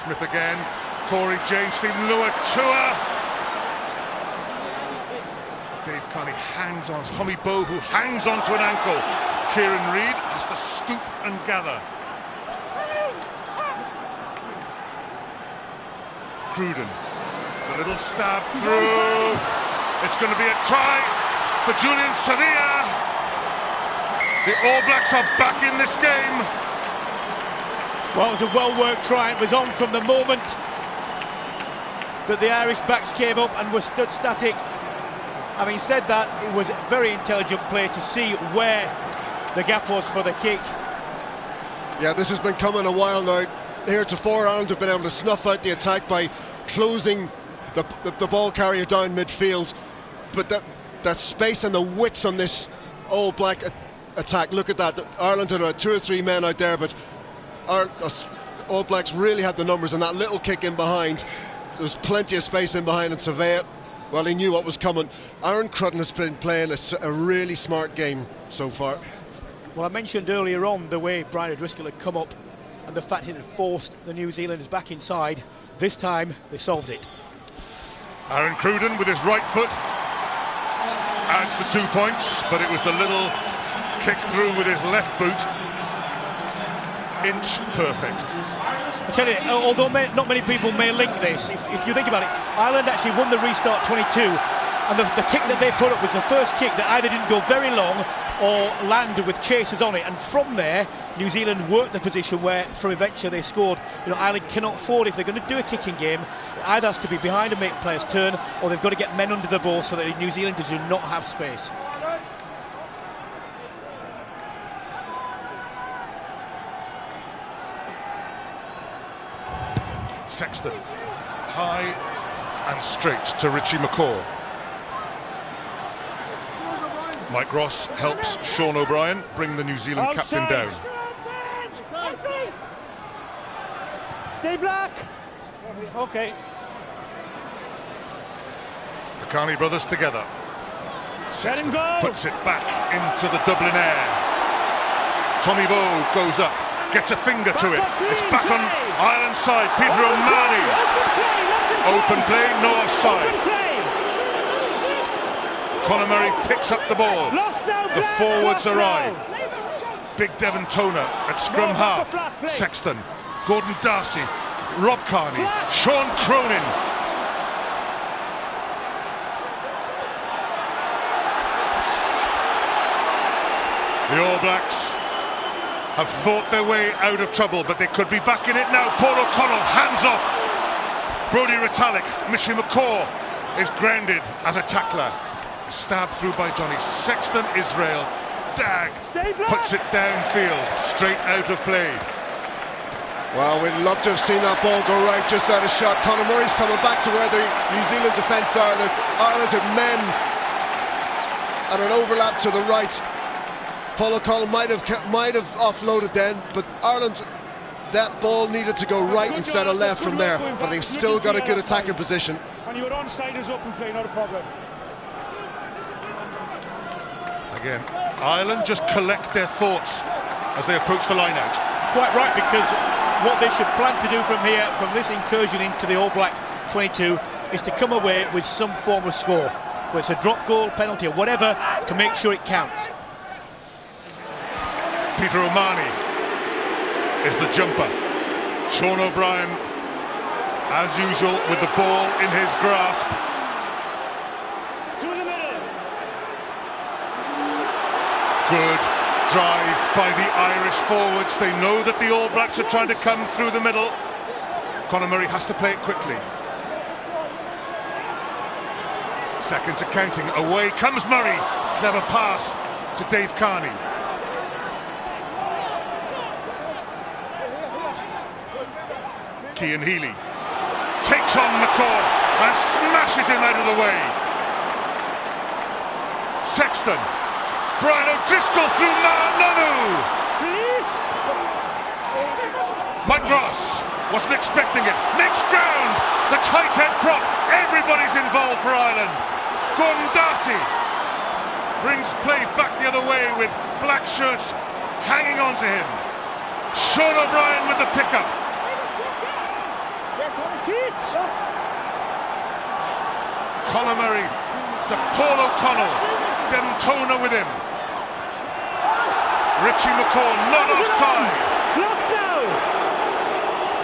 Smith again. Corey James, Stephen Lua-Tua. Dave Kearney hangs on. It's Tommy Bowe who hangs on to an ankle. Kieran Reid has to stoop and gather. Cruden, the little stab through. It's going to be a try for Julian Sevilla. The All Blacks are back in this game. Well, it was a well-worked try. It was on from the moment that the Irish backs came up and were stood static. Having said that, it was a very intelligent play to see where the gap was for the kick. Yeah, this has been coming a while now. Heretofore, Ireland have been able to snuff out the attack by closing the ball carrier down midfield. But that space and the width on this All Black attack, look at that. Ireland had about 2 or 3 men out there, but All Blacks really had the numbers, and that little kick in behind, there was plenty of space in behind, and Sevilla, well, he knew what was coming. Aaron Cruden has been playing a really smart game so far. Well, I mentioned earlier on the way Brian O'Driscoll had come up and the fact it had forced the New Zealanders back inside. This time they solved it. Aaron Cruden with his right foot adds the 2 points, but it was the little kick through with his left boot. Inch perfect. I tell you, although not many people may link this, if you think about it, Ireland actually won the restart 22, and the kick that they put up was the first kick that either didn't go very long or landed with chasers on it, and from there New Zealand worked the position where from eventually they scored. Ireland cannot afford, if they're going to do a kicking game, it either has to be behind and make players turn, or they've got to get men under the ball so that the New Zealanders do not have space. Sexton, high and straight to Richie McCaw. Mike Ross helps Sean O'Brien bring the New Zealand captain down. Stay black. Okay. The Kearney brothers together. Sexton Let him go. puts it back into the Dublin air. Tommy Bowe goes up, gets a finger to it. It's back on Ireland's side. Peter O'Mahony. Open play, no offside. Conor Murray picks up the ball. The forwards arrive. Big Devon Toner at scrum half. Sexton, Gordon Darcy, Rob Kearney, Sean Cronin. The All Blacks have fought their way out of trouble, but they could be back in it now. Paul O'Connell, hands off. Brodie Retallick, Michie McCaw is grounded as a tackler. Stabbed through by Johnny Sexton. Israel Dag puts it downfield, straight out of play. Well, we'd love to have seen that ball go right just out of shot. Conor Murray's coming back to where the New Zealand defence are. There's Ireland had men and an overlap to the right. Paul O'Connell might have offloaded then, but Ireland, that ball needed to go right instead of left from there. But they've still got a good attacking position. And you were onside as open play, not a problem. Again, Ireland just collect their thoughts as they approach the line out. Quite right, because what they should plan to do from here, from this incursion into the All Black 22, is to come away with some form of score. Whether it's a drop goal, penalty or whatever, to make sure it counts. Peter O'Mahony is the jumper. Sean O'Brien, as usual, with the ball in his grasp. Good drive by the Irish forwards. They know that the All Blacks are trying to come through the middle. Conor Murray has to play it quickly. Seconds are counting. Away comes Murray. Clever pass to Dave Carney. Cian Healy takes on McCall and smashes him out of the way. Sexton. Brian O'Driscoll through Nanu. Please. Mike Ross wasn't expecting it. Makes ground. The tight head prop. Everybody's involved for Ireland. Gordon Darcy brings play back the other way with black shirts hanging on to him. Sean O'Brien with the pickup. Conor Murray to Paul O'Connell. Demtona with him. Richie McCall not offside. Lost now.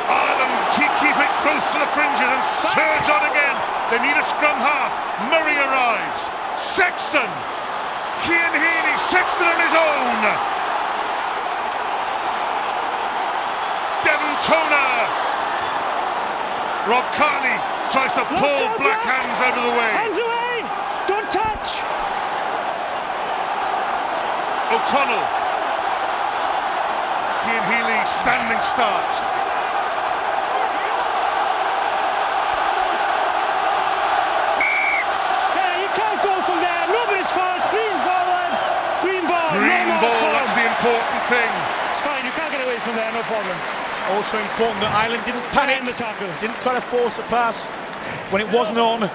Ireland keep it close to the fringes and surge on again. They need a scrum half. Murray arrives. Sexton. Cian Healy. Sexton on his own. Demtona. Rob Carney tries to pull black hands out of the way. Hands away. Don't touch. O'Connell. Cian Healy standing start. You can't go from there. Nobody's fault. Green forward. Green ball. Green ball, that's the important thing. It's fine. You can't get away from there. No problem. Also important that Ireland didn't panic, didn't try to force a pass when it wasn't on,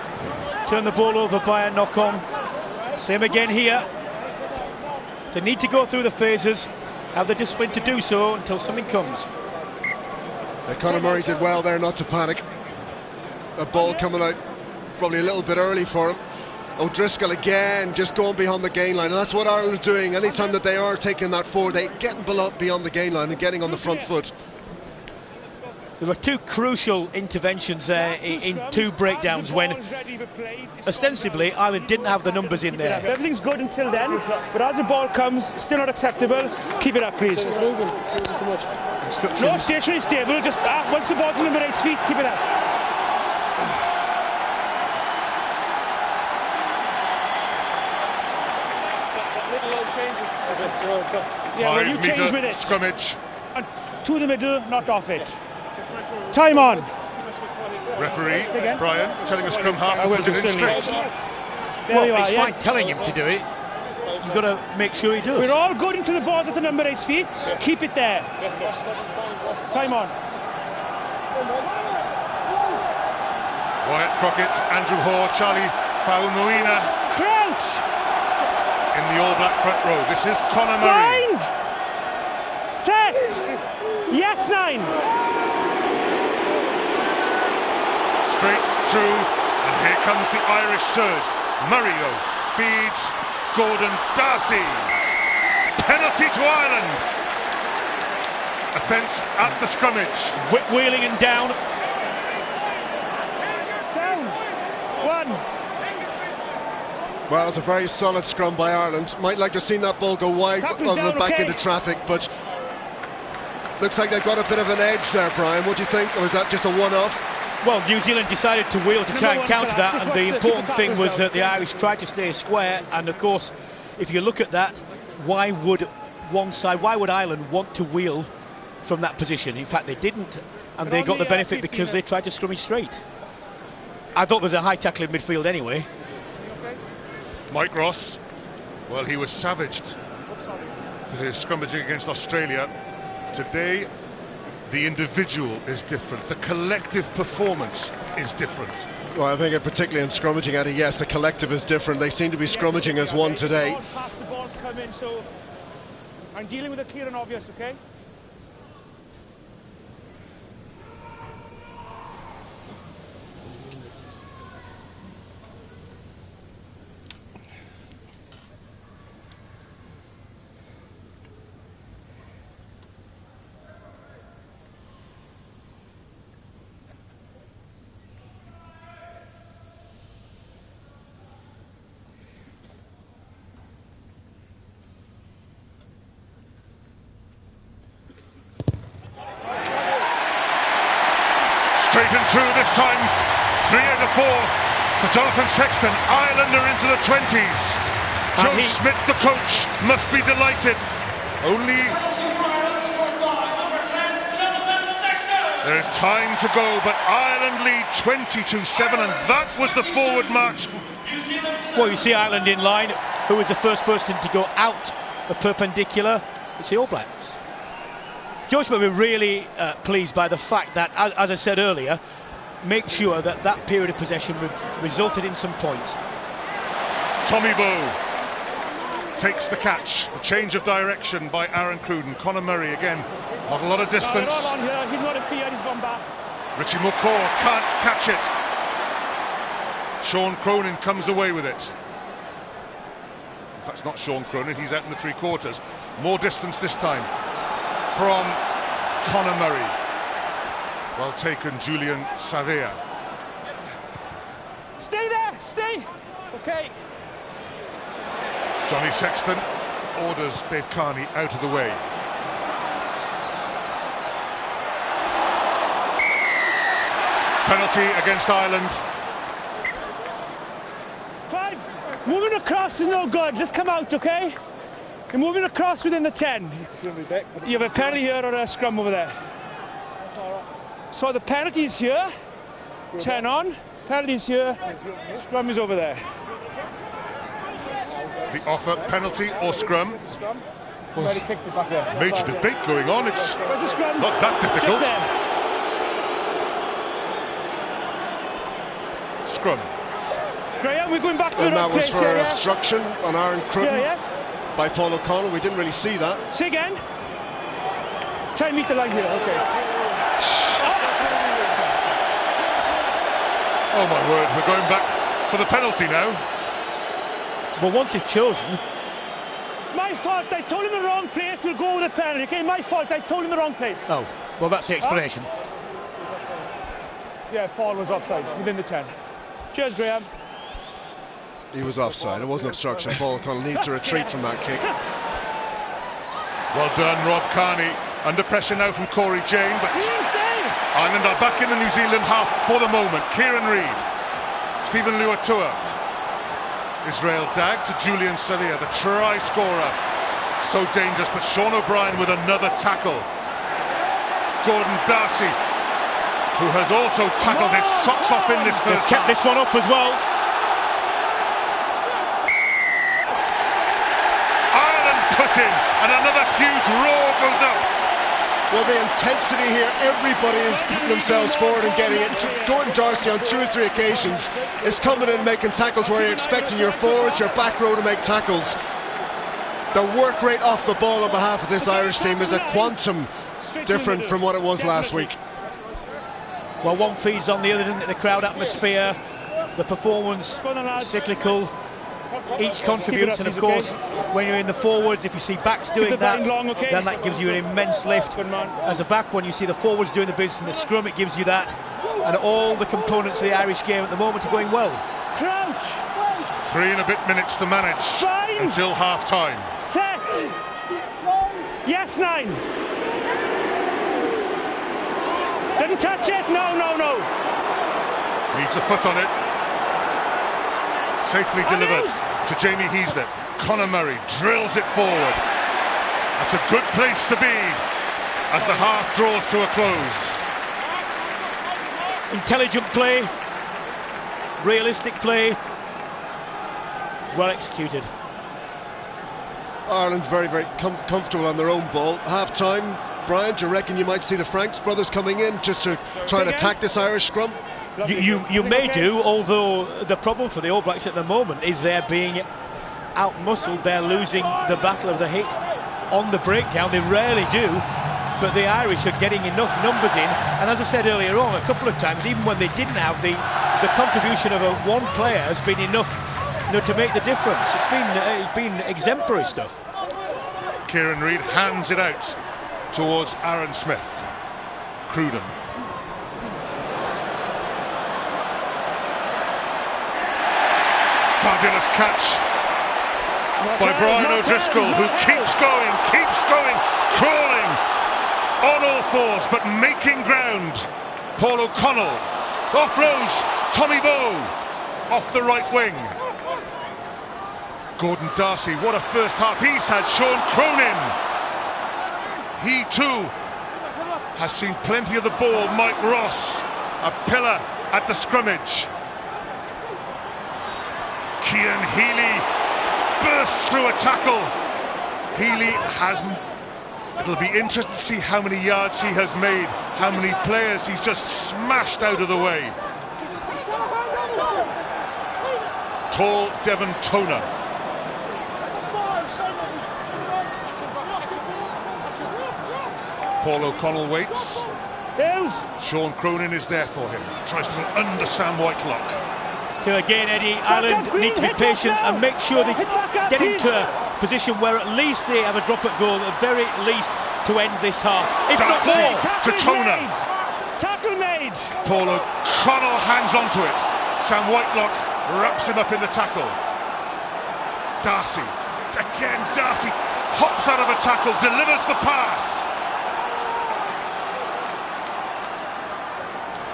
turn the ball over by a knock-on. Same again here. They need to go through the phases, have the discipline to do so until something comes. Conor Murray did well there not to panic. A ball coming out probably a little bit early for him. O'Driscoll again just going beyond the gain line, and that's what Ireland are doing. Anytime that they are taking that forward, they getting beyond the gain line and getting on the front foot. There were two crucial interventions there in two breakdowns when ostensibly Ireland didn't have the numbers in there. Everything's good until then, but as the ball comes, still not acceptable. Keep it up, please. It's moving too much. No, stationary, stable. Just once the ball's on number 8's feet, keep it up. Middle line changes a bit, so yeah, well, you change with it. Scrimmage. And to the middle, not off it. Time on. Referee Brian telling the scrum half to put it in straight. Well, it's fine telling him to do it. You've got to make sure he does. We're all good until the ball's at the number 8's feet. Keep it there. Time on. Wyatt Crockett, Andrew Hoare, Charlie Faumoina. Crouch. In the All Black front row. This is Conor Murray. Bind. Set. Yes, 9. Straight through, and here comes the Irish surge. Murray though feeds Gordon Darcy. Penalty to Ireland. Offence at the scrummage. Whip wheeling and down. Down. 1. Well, it's a very solid scrum by Ireland. Might like to have seen that ball go wide on the back into traffic, but looks like they've got a bit of an edge there, Brian. What do you think? Or is that just a one-off? Well, New Zealand decided to wheel to try and counter that, and the important thing was that the Irish tried to stay square. And of course, if you look at that, why would Ireland want to wheel from that position? In fact, they didn't, and they got the benefit because they tried to scrummage straight. I thought there was a high tackle in midfield anyway. Mike Ross, well, he was savaged for his scrummaging against Australia. Today, the individual is different. The collective performance is different. Well, I think particularly in scrummaging, Eddie, yes, the collective is different. They seem to be scrummaging as one today. Fast the balls come in, so I'm dealing with it clear and obvious, okay? through this time. 3 out of 4 for Jonathan Sexton. Ireland are into the 20s. Joe Smith, the coach, must be delighted. Only there is time to go, but Ireland lead 22-7, and that was the forward march. Well, you see Ireland in line. Who was the first person to go out of perpendicular? It's the All Blacks. Joe Smith were really pleased by the fact that, as I said earlier, make sure that that period of possession resulted in some points. Tommy Bowe takes the catch. The change of direction by Aaron Cruden. Conor Murray again, not a lot of distance. Hold on here. He's not in fear, he's gone back. Richie McCaw can't catch it. Sean Cronin comes away with it. That's not Sean Cronin, he's out in the 3/4. More distance this time from Conor Murray. Well taken, Julian Savea. Stay there, stay. Okay. Johnny Sexton orders Dave Carney out of the way. Penalty against Ireland. 5. Moving across is no good. Just come out, okay? You're moving across within the 10. You have a penalty here or a scrum over there. So the penalty is here. 10 on. Penalty is here. Scrum is over there. The offer, penalty or scrum? Major debate going on. It's not that difficult. Scrum. Graham, we're going back to the and right that was place for here, obstruction on Aaron Cruden yes. by Paul O'Connell. We didn't really see that. Say again. Try and meet the line here, okay. Oh my word, we're going back for the penalty now. Well, once it's chosen. My fault, I told him the wrong place, we'll go with the penalty, okay? My fault, I told him the wrong place. Oh, well, that's the explanation. Yeah, Paul was offside, within the 10. Cheers, Graham. He was offside, it wasn't obstruction. Paul O'Connell needed to retreat from that kick. Well done, Rob Carney. Under pressure now from Corey Jane, but Ireland are back in the New Zealand half for the moment. Kieran Reid, Stephen Luatua, Israel Dag to Julian Savea, the try scorer. So dangerous, but Sean O'Brien with another tackle. Gordon Darcy, who has also tackled his socks off in this first half. Kept this one up as well. Ireland put in, and another huge roar goes up. Well, the intensity here, everybody is putting themselves forward and getting it. Gordon Darcy on 2 or 3 occasions is coming in and making tackles where you're expecting your forwards, your back row to make tackles. The work rate off the ball on behalf of this Irish team is a quantum different from what it was last week. Well, one feeds on the other, doesn't it? The crowd atmosphere, the performance, cyclical. Each contributes, and of course, when you're in the forwards, if you see backs doing that, then that gives you an immense lift. As a back, when you see the forwards doing the business in the scrum, it gives you that. And all the components of the Irish game at the moment are going well. Crouch. 3 and a bit minutes to manage until half time. Set. Yes, 9. Didn't touch it. No. Needs a foot on it. Safely delivered to Jamie Heaslett. Conor Murray drills it forward. That's a good place to be as the half draws to a close. Intelligent play, realistic play, well executed. Ireland very, very comfortable on their own ball. Half time, Brian, do you reckon you might see the Franks brothers coming in just to try and attack this Irish scrum? You may do, although the problem for the All Blacks at the moment is they're being out-muscled. They're losing the battle of the hit on the breakdown. They rarely do, but the Irish are getting enough numbers in. And as I said earlier on, a couple of times, even when they didn't have the contribution of one player has been enough, to make the difference. It's been exemplary stuff. Kieran Reid hands it out towards Aaron Smith. Cruden. Fabulous catch by Brian O'Driscoll, who keeps going, crawling on all fours, but making ground. Paul O'Connell Offloads Tommy Bowe off the right wing. Gordon Darcy, what a first half he's had. Sean Cronin, he too has seen plenty of the ball. Mike Ross, a pillar at the scrummage. Cian Healy bursts through a tackle. Healy has... It'll be interesting to see how many yards he has made, how many players he's just smashed out of the way. Tall Devon Toner. Paul O'Connell waits. Sean Cronin is there for him. Tries to go under Sam Whitelock. So again, Eddie, Ireland need to be patient and make sure they get into a position where at least they have a drop at goal, at the very least, to end this half. If not more. To Toner. Tackle made. Paul O'Connell hangs onto it. Sam Whitelock wraps him up in the tackle. Darcy. Again, Darcy hops out of a tackle, delivers the pass.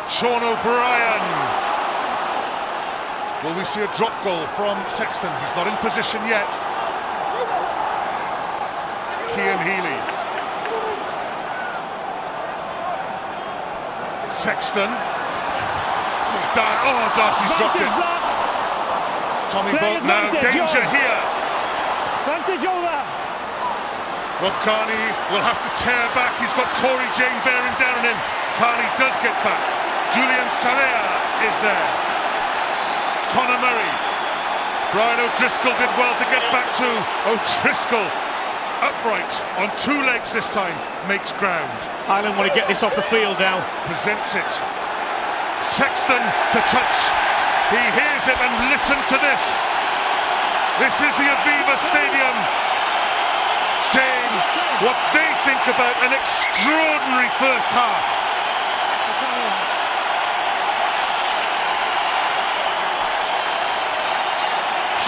Sean O'Brien. Will we see a drop goal from Sexton? He's not in position yet. Cian Healy. Sexton. Darcy's dropped it. Tommy Bolt now, danger here. Vantage over. Rob Kearney will have to tear back. He's got Corey Jane bearing down on him. Kearney does get back. Julian Sarrea is there. Conor Murray. Brian O'Driscoll did well to get back to O'Driscoll. Upright on two legs this time, makes ground. Ireland want to get this off the field now. Presents it. Sexton to touch. He hears it, and listen to this. This is the Aviva Stadium saying what they think about an extraordinary first half.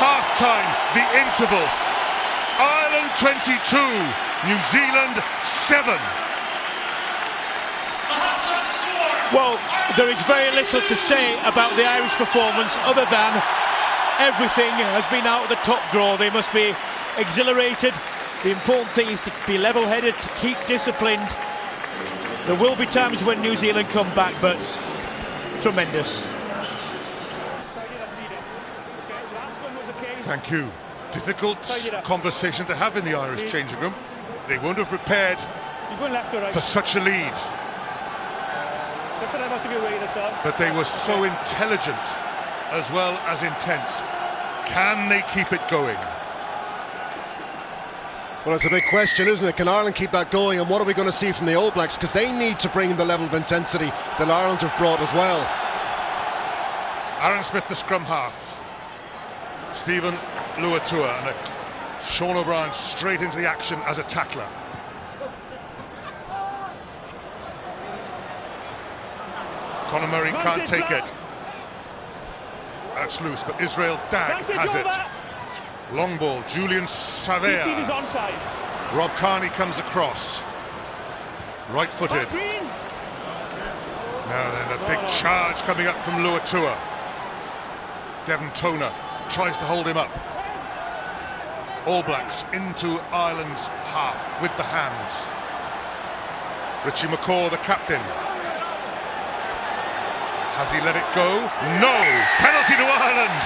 Half-time, the interval. Ireland 22, New Zealand 7. Well, there is very little to say about the Irish performance other than everything has been out of the top drawer. They must be exhilarated. The important thing is to be level-headed, to keep disciplined. There will be times when New Zealand come back, but tremendous. Thank you. Difficult conversation to have in the Irish changing room. They won't have prepared for such a lead. But they were so intelligent as well as intense. Can they keep it going? Well, it's a big question, isn't it? Can Ireland keep that going, and what are we going to see from the All Blacks? Because they need to bring the level of intensity that Ireland have brought as well. Aaron Smith, the scrum half. Stephen Luatua, and Sean O'Brien straight into the action as a tackler. Conor Murray can't take it. That's loose, but Israel Dag has it. Long ball, Julian Sarrea. Rob Kearney comes across. Right-footed. Now then, a big charge coming up from Luatua. Devon Toner tries to hold him up. All Blacks into Ireland's half with the hands. Richie McCaw, the captain. Has he let it go? No! Penalty to Ireland!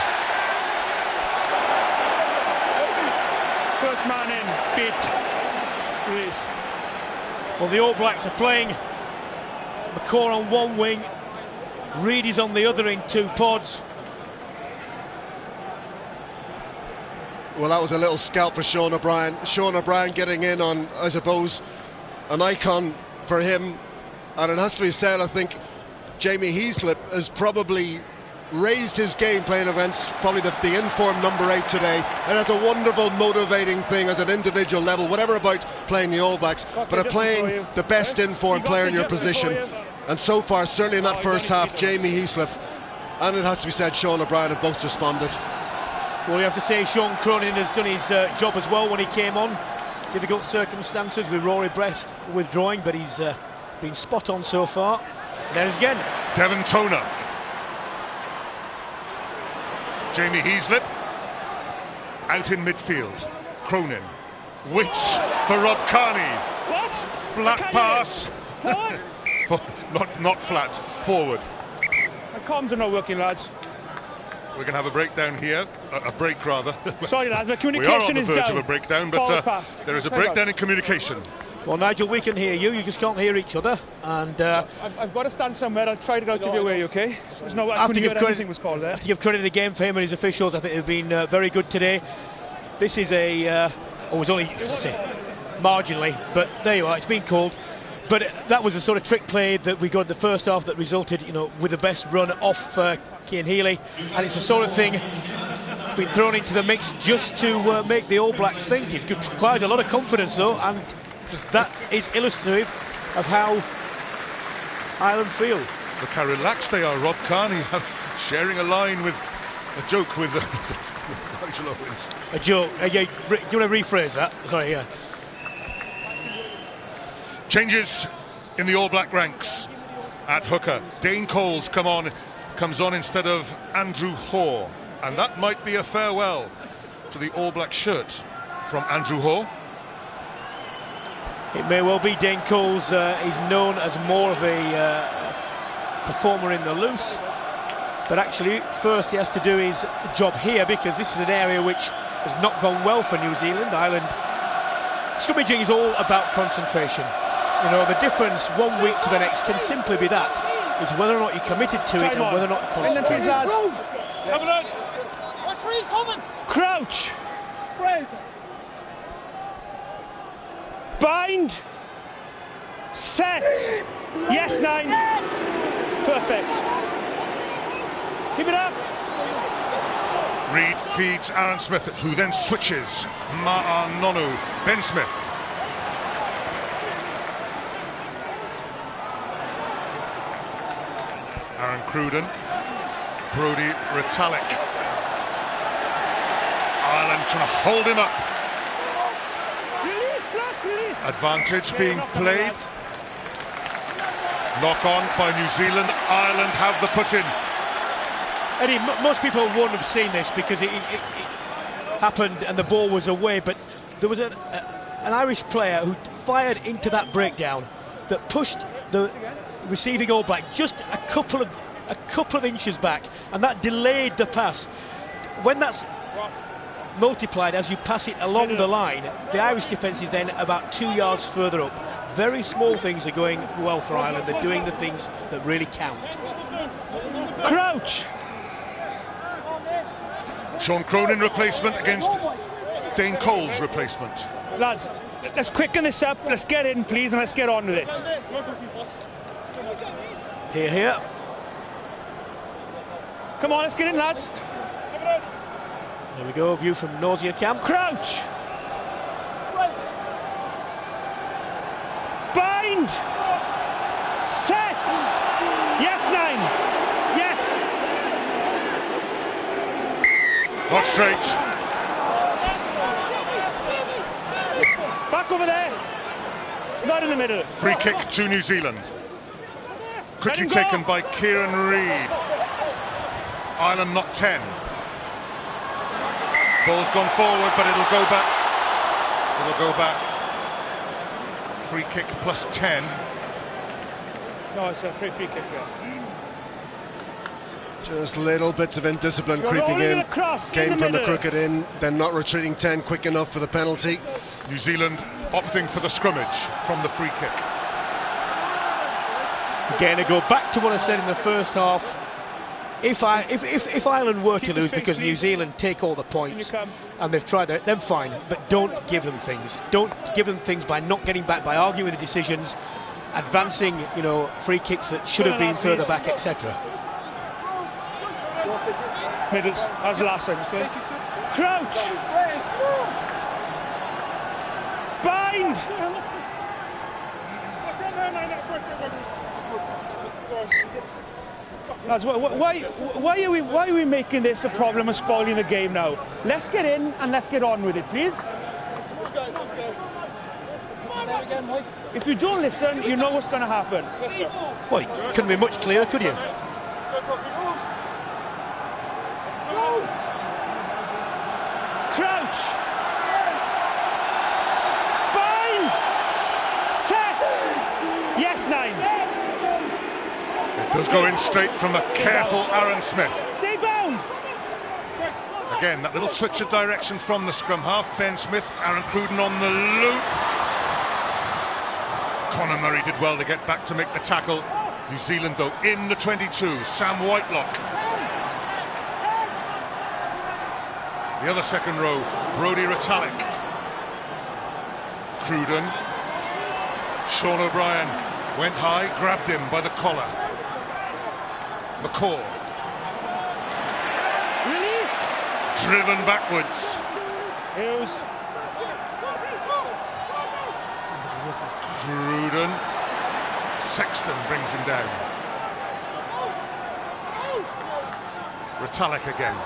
First man in, beat Rees. Well, the All Blacks are playing McCaw on one wing, Reid is on the other in two pods. Well, that was a little scalp for Sean O'Brien. Sean O'Brien getting in on, I suppose, an icon for him. And it has to be said, I think Jamie Heaslip has probably raised his game playing against probably the in-form number 8 today. And that's a wonderful, motivating thing as an individual level, whatever about playing the All Blacks, but playing the best in-form player in your position. And so far, certainly in that first half, Jamie Heaslip, and it has to be said, Sean O'Brien have both responded. Well, you have to say Sean Cronin has done his job as well when he came on. Difficult circumstances with Rory Brest withdrawing, but he's been spot on so far. There again. Devon Toner. Jamie Heaslip out in midfield. Cronin. Wits for Rob Carney. What? Flat pass. Forward? not flat, forward. My comms are not working, lads. We're going to have a breakdown here, a break rather. Sorry, lads, my We are on communication the is verge down. of a breakdown, Forward but pass. there is a Very breakdown good. in communication. Well, Nigel, we can hear you. You just can't hear each other. And I've got to stand somewhere. I'll try to go give you away, okay? There's no way I After couldn't you've hear credit- anything was called there. have to give credit again for him and his officials. I think they've been very good today. This is it was only marginally, but there you are. It's been called. But that was the sort of trick play that we got in the first half that resulted, with the best run off Cian Healy, and it's the sort of thing been thrown into the mix just to make the All Blacks think. It requires a lot of confidence, though, and that is illustrative of how Ireland feel. Look how relaxed they are. Rob Carney sharing a line with a joke with Nigel Owens. A joke. Do you want to rephrase that? Sorry, yeah. Changes in the All Black ranks at hooker. Dane Coles comes on instead of Andrew Hoare, and that might be a farewell to the All Black shirt from Andrew Hoare. It may well be. Dane Coles is known as more of a performer in the loose, but actually first he has to do his job here, because this is an area which has not gone well for New Zealand. Ireland scrummaging is all about concentration. The difference 1 week to the next can simply be that, is whether or not you're committed to it and whether or not you're concentrating. Coming on. What's three coming? Crouch. Brace. Bind. Set. Yes, 9. Perfect. Keep it up. Reid feeds Aaron Smith, who then switches. Ma'a Nonu, Ben Smith. Aaron Cruden, Brodie Retallick. Ireland trying to hold him up. Advantage being played. Knock on by New Zealand. Ireland have the put in. Eddie, most people wouldn't have seen this because it happened and the ball was away, but there was an Irish player who fired into that breakdown that pushed the receiving All Black just a couple of inches back, and that delayed the pass. When that's multiplied as you pass it along the line, the Irish defence is then about 2 yards further up. Very small things are going well for Ireland. They're doing the things that really count. Crouch. Sean Cronin replacement against Dane Coles replacement. Lads, let's quicken this up. Let's get in, please, and let's get on with it. Here. Come on, let's get in, lads. There we go, view from Nausea Camp. Crouch. Bind. Set. Yes, 9. Yes. Not straight. Back over there. Not in the middle. Free kick to New Zealand. Quickly taken by Kieran Reid. Ireland not 10. Ball's gone forward, but it'll go back. It'll go back. Free kick plus 10. No, it's a free kick. Just little bits of indiscipline creeping in. Came from the crooked in, then not retreating 10 quick enough for the penalty. New Zealand opting for the scrummage from the free kick. Again, I go back to what I said in the first half. If Ireland were to lose because New Zealand take all the points and they've tried it, then fine. But don't give them things. Don't give them things by not getting back, by arguing the decisions, advancing, free kicks that should have been further back, etc. Middles, as the last one, okay? Crouch! Bind! Lads, why are we making this a problem of spoiling the game now? Let's get in and let's get on with it, please. If you don't listen, you know what's going to happen. Well, it couldn't be much clearer, could you? Crouch. Bind. Set. Yes, 9. It does go in straight from a careful Aaron Smith. Stay bound. Again, that little switch of direction from the scrum half. Ben Smith, Aaron Cruden on the loop. Conor Murray did well to get back to make the tackle. New Zealand, though, in the 22. Sam Whitelock. The other second row, Brodie Retallick. Cruden. Sean O'Brien went high, grabbed him by the collar. McCaw. Release. Driven backwards. Hughes. Cruden. Sexton brings him down. Retallick again.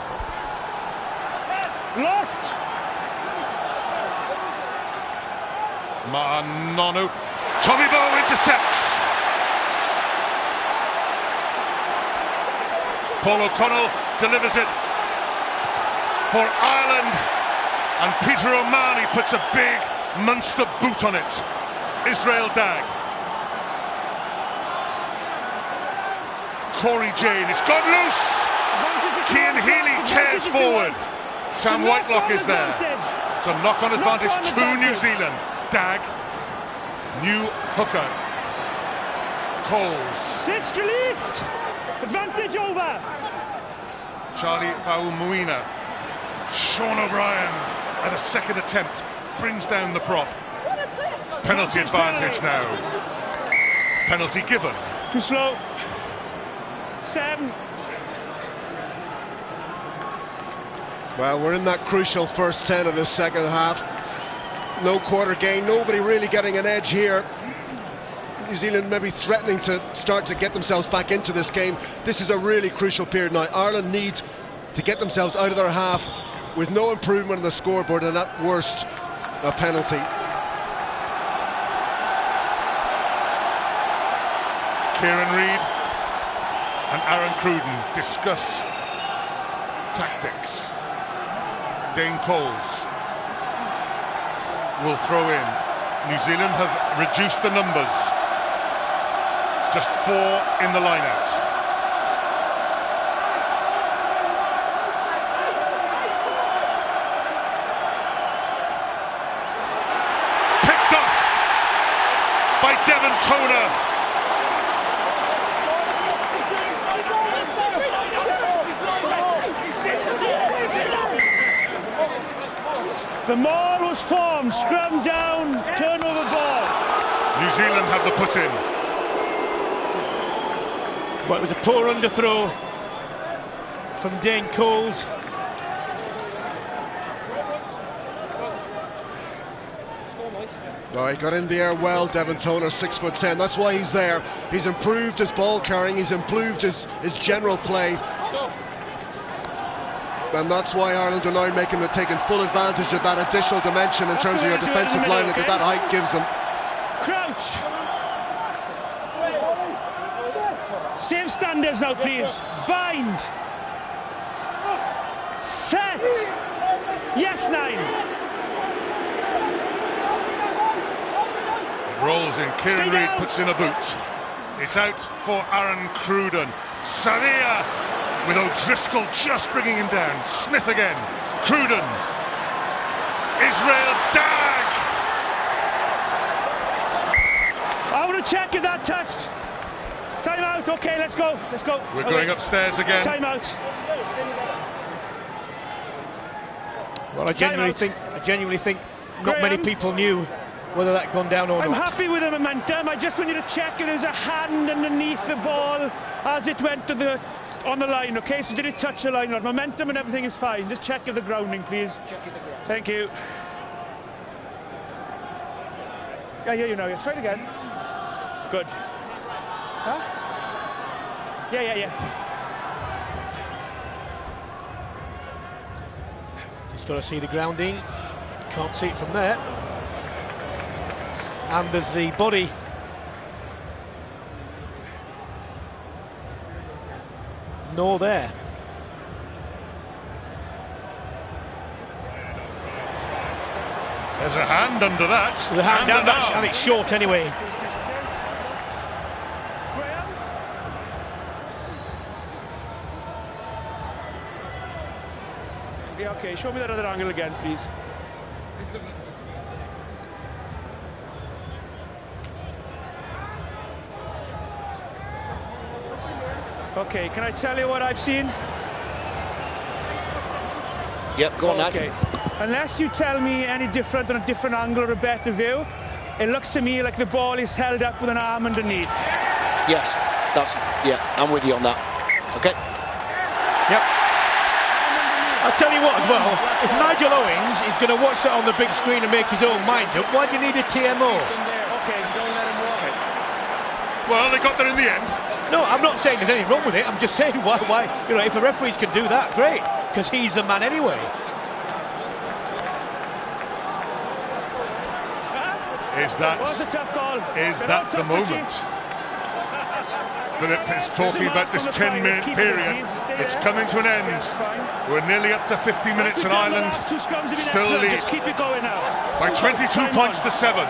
Lost. Ma'anonu. Tommy Bowe intercepts. Paul O'Connell delivers it for Ireland, and Peter O'Mahony puts a big Munster boot on it. Israel Dagg. Corey Jane, it's gone loose. Cian Healy tears forward. Sam Whitelock is there. It's a knock-on advantage to New Zealand. Dagg, new hooker. Coles. Assist release. Advantage over. Charlie Faumuina. Sean O'Brien at a second attempt brings down the prop. Penalty advantage now. Penalty given. Too slow. 7. Well, we're in that crucial first 10 of this second half. No quarter gain, nobody really getting an edge here. New Zealand maybe threatening to start to get themselves back into this game. This is a really crucial period now. Ireland need to get themselves out of their half with no improvement on the scoreboard, and at worst, a penalty. Kieran Reid and Aaron Cruden discuss tactics. Dane Coles will throw in. New Zealand have reduced the numbers. Just 4 in the line-out. Picked up by Devon Toner. The maul was formed, scrum down, turnover ball. New Zealand have the put in. But it was a poor underthrow from Dane Coles. Oh, he got in the air well, Devon Toner, 6'10". That's why he's there. He's improved his ball carrying, he's improved his general play. And that's why Ireland are now taking full advantage of that additional dimension in terms of your defensive line that that height gives them. Crouch. Same standards now, please. Bind. Set. Yes, 9. Rolls in. Kieran Reid puts in a boot. It's out for Aaron Cruden. Savia with O'Driscoll just bringing him down. Smith again. Cruden. Israel Dagg. I want to check if that touched. Time out. Okay, let's go. Let's go. We're going upstairs again. Time out. Well, I genuinely think not many people knew whether that had gone down or I'm not. happy with the momentum. I just want you to check if there was a hand underneath the ball as it went to on the line. Okay, so did it touch the line? Momentum and everything is fine. Just check if the grounding, please. Thank you. I hear you now. Try it again. Good. Huh? Yeah. Just got to see the grounding. Can't see it from there. And there's the body. Nor there. There's a hand under that. There's a hand down that, and it's short anyway. Yeah, okay, show me that other angle again, please. Okay, can I tell you what I've seen? Yep, go on, Nat. Okay. Unless you tell me any different on a different angle or a better view, it looks to me like the ball is held up with an arm underneath. Yes, I'm with you on that. Okay. Yep. I'll tell you what as well, if Nigel Owens is going to watch that on the big screen and make his own mind up, why do you need a TMO? Okay, don't let him walk. Well, they got there in the end. No, I'm not saying there's anything wrong with it. I'm just saying why, you know, if the referees can do that, great, because he's the man anyway. Is that the moment? Philip is talking about this 10-minute period. It's coming to an end. We're nearly up to 50 minutes in Ireland. Still lead just keep it going now. By 22 points to 7.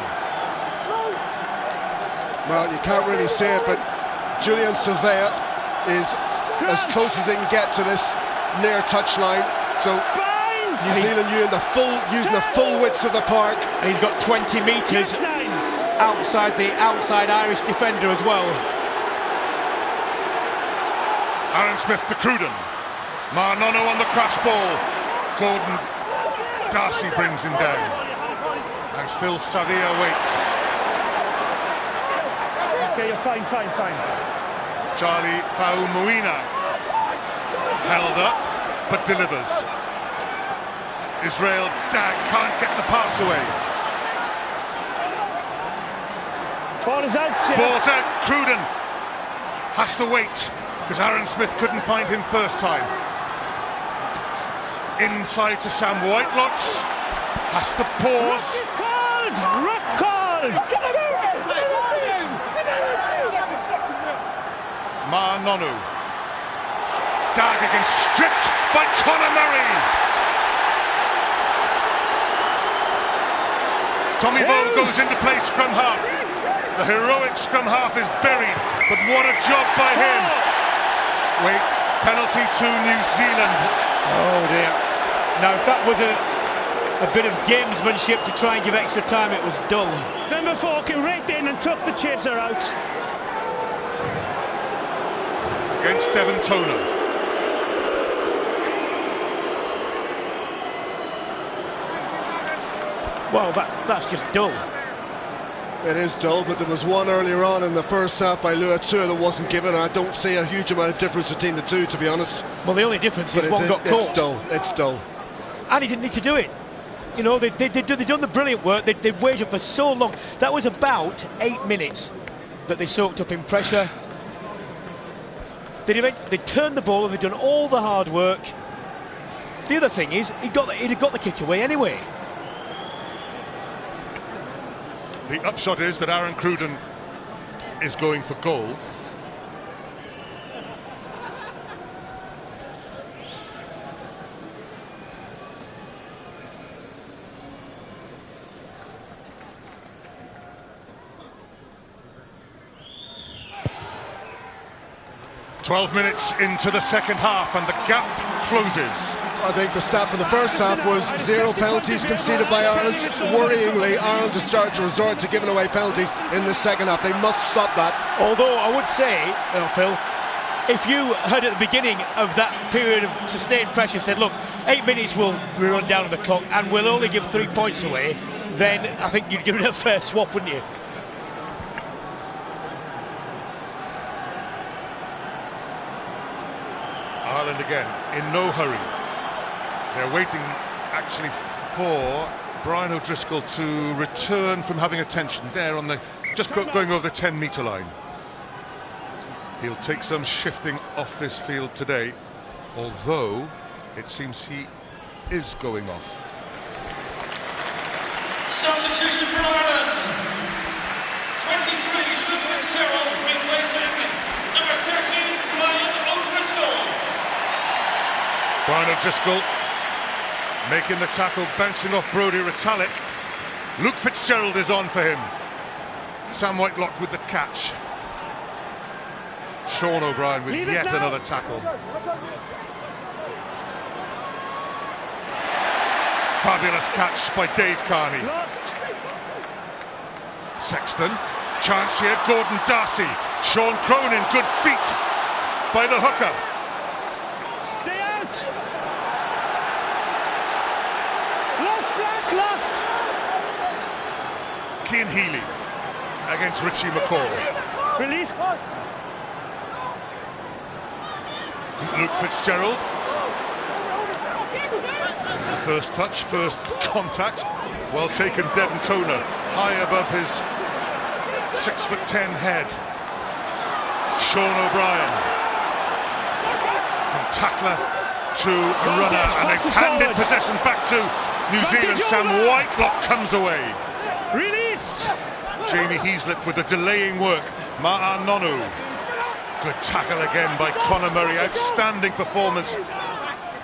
Well, you can't really see it, but Julian Silvea is as close as he can get to this near touchline. So New Zealand using the full width of the park. And he's got 20 metres outside the Irish defender as well. Aaron Smith to Cruden. Marnono on the crash ball. Gordon Darcy brings him down. And still Savia waits. Okay, you're fine. Charlie Paumuina held up, but delivers. Israel Dag can't get the pass away. Ball is out. Yes. Ball's out. Cruden has to wait because Aaron Smith couldn't find him first time. Inside to Sam Whitelocks. Has to pause. It's called. Rough call. Marnono. Dag again stripped by Conor Murray. Tommy Bowe goes into play scrum half. The heroic scrum half is buried, but what a job by him. Wait, penalty to New Zealand. Oh dear. Now if that was a bit of gamesmanship to try and give extra time, it was dull. Number 4 came right in and took the chaser out. Against Devon Toner. Well, that's just dull. It is dull, but there was one earlier on in the first half by Luatua that wasn't given. I don't see a huge amount of difference between the two, to be honest. Well, the only difference is one got caught. It's dull. And he didn't need to do it. You know, they've done the brilliant work. They've waited for so long. That was about 8 minutes that they soaked up in pressure. They turned the ball and they've done all the hard work. The other thing is, he'd have got the kick away anyway. The upshot is that Aaron Cruden is going for goal. "12 minutes into the second half and the gap closes." I think the stat for the first half was 0 penalties conceded by Ireland. Worryingly, Ireland has started to resort to giving away penalties in the second half. They must stop that. Although I would say, Phil, if you had at the beginning of that period of sustained pressure said, look, 8 minutes will run down on the clock and we'll only give 3 points away, then I think you'd give it a fair swap, wouldn't you? Ireland again, in no hurry. They're waiting actually for Brian O'Driscoll to return from having a tension there on the going over the 10-metre line. He'll take some shifting off this field today, although it seems he is going off. Substitution for Ireland. 23, Luke Fitzgerald, replacing number 13, Brian O'Driscoll. Brian O'Driscoll making the tackle, bouncing off Brodie Retallick. Luke Fitzgerald is on for him. Sam Whitelock with the catch. Sean O'Brien with yet another tackle. Fabulous catch by Dave Carney. Sexton, chance here, Gordon Darcy. Sean Cronin, good feet by the hooker. Stay out! Lost! Cian Healy against Richie McCaw. Release. Luke Fitzgerald. First touch, first contact. Well taken, Devon Toner, high above his 6'10" head. Sean O'Brien. From tackler to runner, and they've handed possession back to New Zealand. Sam Whitelock comes away. Release. Jamie Heaslip with the delaying work. Ma'a Nonu. Good tackle again by Conor Murray. Outstanding performance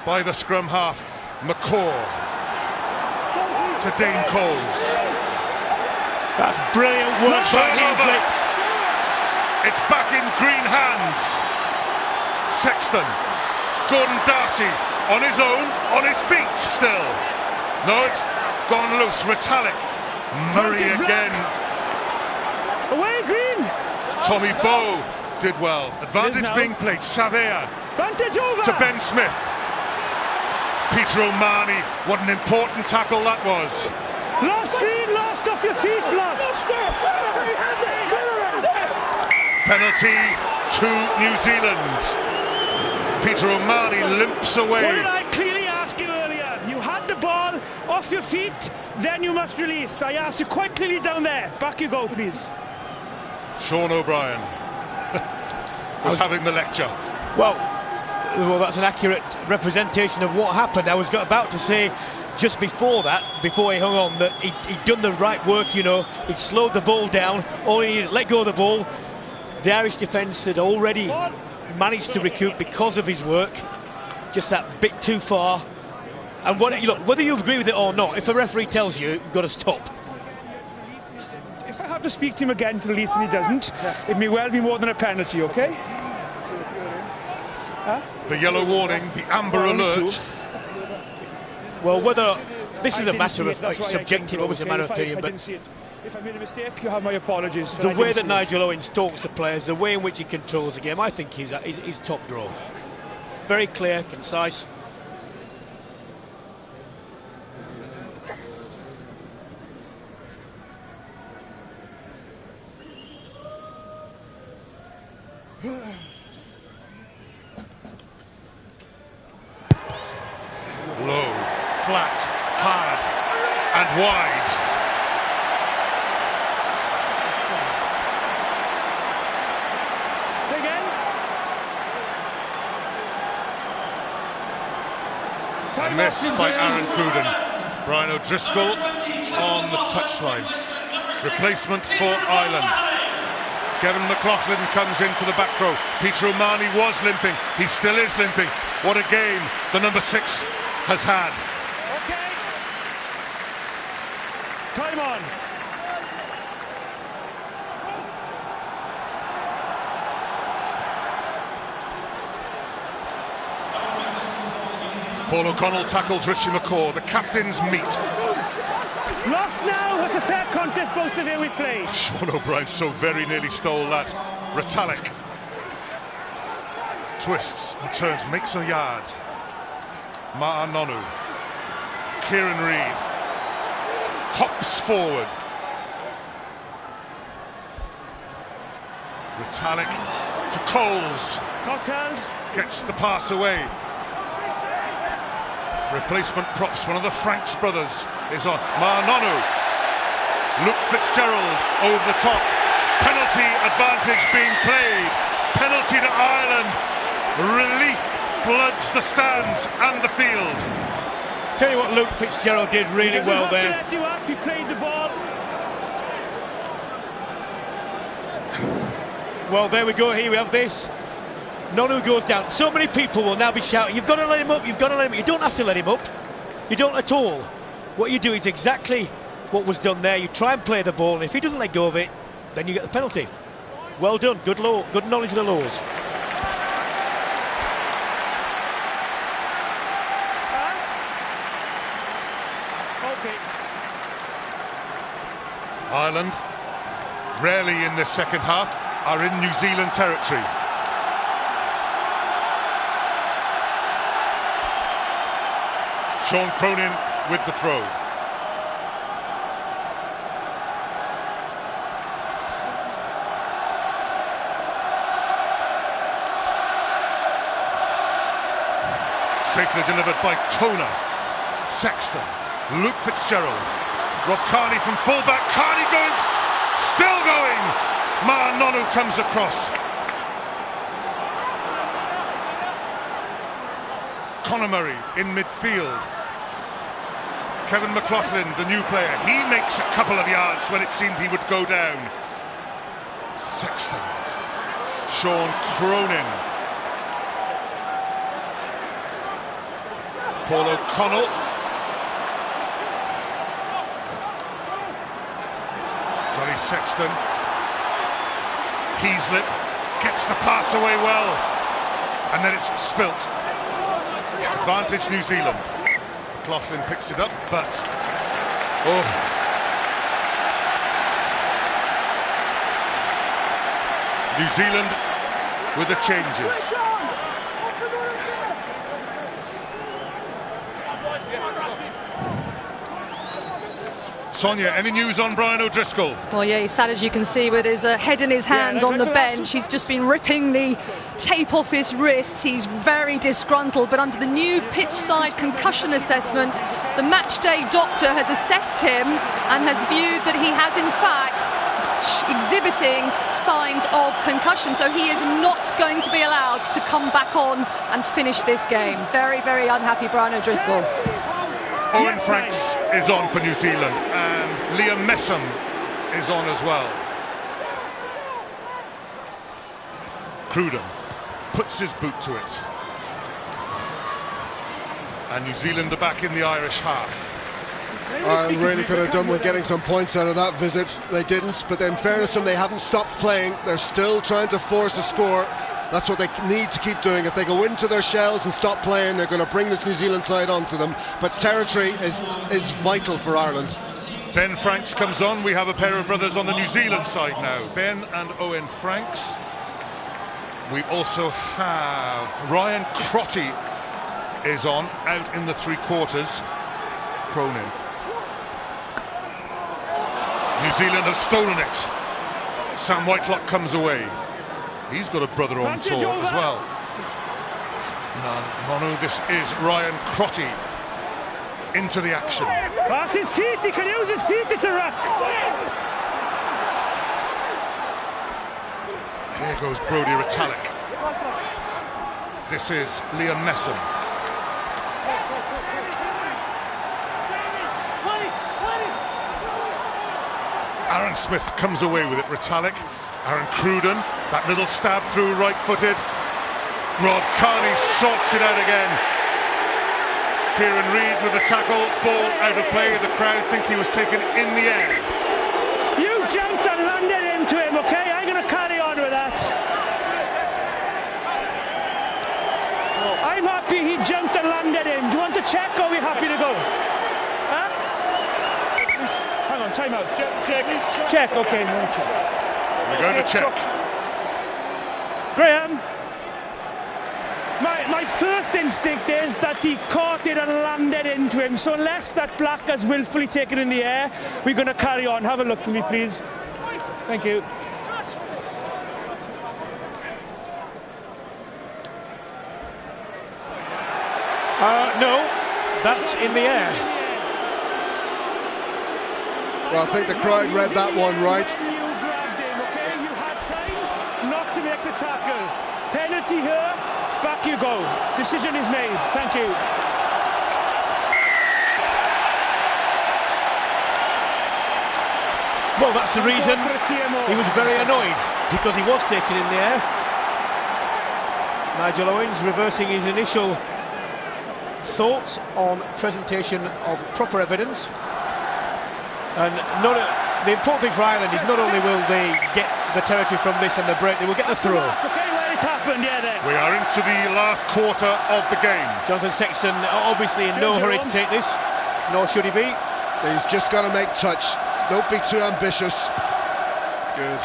by the scrum half. McCaw to Dane Coles. That's brilliant work. It's back in green hands. Sexton. Gordon Darcy on his own, on his feet still. No, it's gone loose. Retallick. Murray again. Away green. Tommy Bowe did well. Advantage being played. Savea to Ben Smith. Peter O'Mahony, what an important tackle that was. Lost green, lost off your feet, lost. Penalty to New Zealand. Peter O'Mahony limps away. What did I clearly ask you earlier? You had the ball off your feet, then you must release. I asked you quite clearly down there. Back you go, please. Sean O'Brien was having the lecture. Well, that's an accurate representation of what happened. I was about to say just before that, before he hung on, that he'd done the right work, you know. He'd slowed the ball down, only needed to let go of the ball. The Irish defence had already managed to recoup because of his work, just that bit too far. And look, whether you agree with it or not, if a referee tells you, you've got to stop. If I have to speak to him again to release and he doesn't, it may well be more than a penalty, okay? The yellow warning, the amber alert. Well, whether this is a matter of subjective, obviously a matter of opinion, but if I made a mistake, you have my apologies. The way that Nigel Owens talks to players, the way in which he controls the game, I think he's top draw. Very clear, concise. Low, flat, hard, and wide. Say again. A miss by Aaron Cruden. Brian O'Driscoll on the touchline. Replacement for Ireland. Kevin McLaughlin comes into the back row. Peter O'Mahony was limping. He still is limping. What a game the number 6 has had. Okay. Time on. Paul O'Connell tackles Richie McCaw. The captains meet. Lost now. It's a fair contest, both of you. We play. Sean O'Brien so very nearly stole that. Retallick twists and turns, makes a yard. Ma'a Nonu. Kieran Reid hops forward. Retallick to Coles. Not held. Gets the pass away. Replacement props, one of the Franks brothers is on. Ma'a Nonu. Luke Fitzgerald over the top. Penalty advantage being played. Penalty to Ireland. Relief floods the stands and the field. Tell you what, Luke Fitzgerald did really well there. Let you up. He played the ball. Well, there we go. Here we have this. Nonu goes down. So many people will now be shouting, you've got to let him up, you've got to let him up. You don't have to let him up. You don't at all. What you do is exactly what was done there. You try and play the ball, and if he doesn't let go of it, then you get the penalty. Well done, good knowledge of the laws. Ireland, rarely in the second half, are in New Zealand territory. Sean Cronin with the throw. Safely delivered by Toner. Sexton, Luke Fitzgerald, Rob Carney from fullback. Carney going, still going. Nonu comes across. Conor Murray in midfield. Kevin McLaughlin, the new player, he makes a couple of yards when it seemed he would go down. Sexton, Sean Cronin, Paul O'Connell, Johnny Sexton, Heaslip gets the pass away well, and then it's spilt. Advantage New Zealand. McLaughlin picks it up, but New Zealand with the changes. Sonia, any news on Brian O'Driscoll? Well, yeah, he's sad, as you can see, with his head in his hands on the bench. He's just been ripping the tape off his wrists. He's very disgruntled, but under the new pitch-side concussion assessment, the match-day doctor has assessed him and has viewed that he has, in fact, exhibiting signs of concussion. So he is not going to be allowed to come back on and finish this game. Very, very unhappy, Brian O'Driscoll. Owen Franks is on for New Zealand, and Liam Messam is on as well. Cruden puts his boot to it. And New Zealand are back in the Irish half. Ireland really could have done with getting some points out of that visit. They didn't, but in fairness to them, they haven't stopped playing. They're still trying to force a score. That's what they need to keep doing. If they go into their shells and stop playing, they're going to bring this New Zealand side onto them. But territory is vital for Ireland. Ben Franks comes on. We have a pair of brothers on the New Zealand side now. Ben and Owen Franks. We also have Ryan Crotty is on, out in the three quarters. Cronin. New Zealand have stolen it. Sam Whitelock comes away. He's got a brother on tour as well. Nonu, this is Ryan Crotty into the action. That's his feet, he can use his feet, it's a ruck. Here goes Brodie Retallick. This is Liam Messam. Aaron Smith comes away with it. Retallick, Aaron Cruden, that little stab through right-footed. Rod Carney sorts it out again. Kieran Reid with the tackle, ball out of play. The crowd think he was taken in the air. You jumped and landed into him, okay? I'm going to carry on with that. I'm happy he jumped and landed in. Do you want to check, or are we happy to go? Huh? Hang on, time out. Check, okay. We're going to check. Graham, my first instinct is that he caught it and landed into him. So unless that black has willfully taken in the air, we're going to carry on. Have a look for me, please. Thank you. No, that's in the air. Well, I think the crowd read that one right. You had time not to make the tackle. Penalty here, back you go. Decision is made. Thank you. Well, that's the reason he was very annoyed, because he was taken in the air. Nigel Owens reversing his initial thoughts on presentation of proper evidence. And the important thing for Ireland is not only will they get the territory from this and the break, they will get the throw. Okay, well, it's happened, yeah, there. We are into the last quarter of the game. Jonathan Sexton obviously in no hurry to take this, nor should he be. He's just got to make touch. Don't be too ambitious. Good.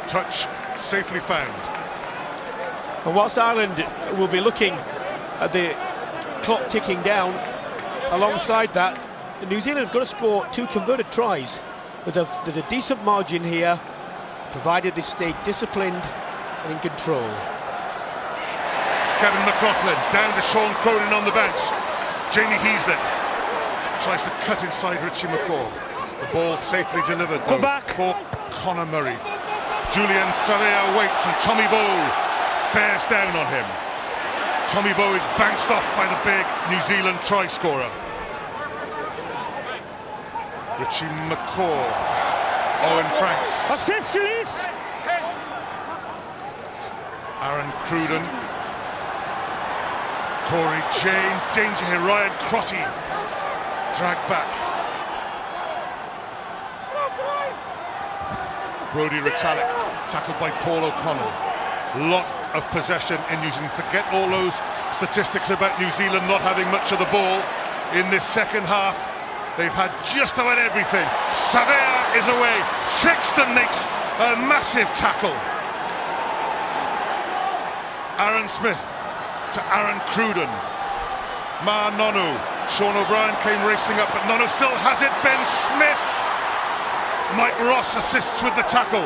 Touch safely found. And whilst Ireland will be looking at the clock ticking down, alongside that, New Zealand have got to score 2 converted tries. There's a decent margin here, provided they stay disciplined and in control. Kevin McLaughlin down to Sean Cronin on the bounce. Jamie Heaslett tries to cut inside Richie McCaw. The ball safely delivered though for Conor Murray. Julian Sarrea waits and Tommy Bowe bears down on him. Tommy Bowe is bounced off by the big New Zealand try scorer. Richie McCaw, Owen Franks. Assist, release. Aaron Cruden. Corey Jane, danger here. Ryan Crotty dragged back. Brodie Retallick tackled by Paul O'Connell. Lot of possession in New Zealand. Forget all those statistics about New Zealand not having much of the ball in this second half. They've had just about everything. Savea is away. Sexton makes a massive tackle. Aaron Smith to Aaron Cruden. Ma Nonu. Sean O'Brien came racing up, but Nonu still has it. Ben Smith. Mike Ross assists with the tackle.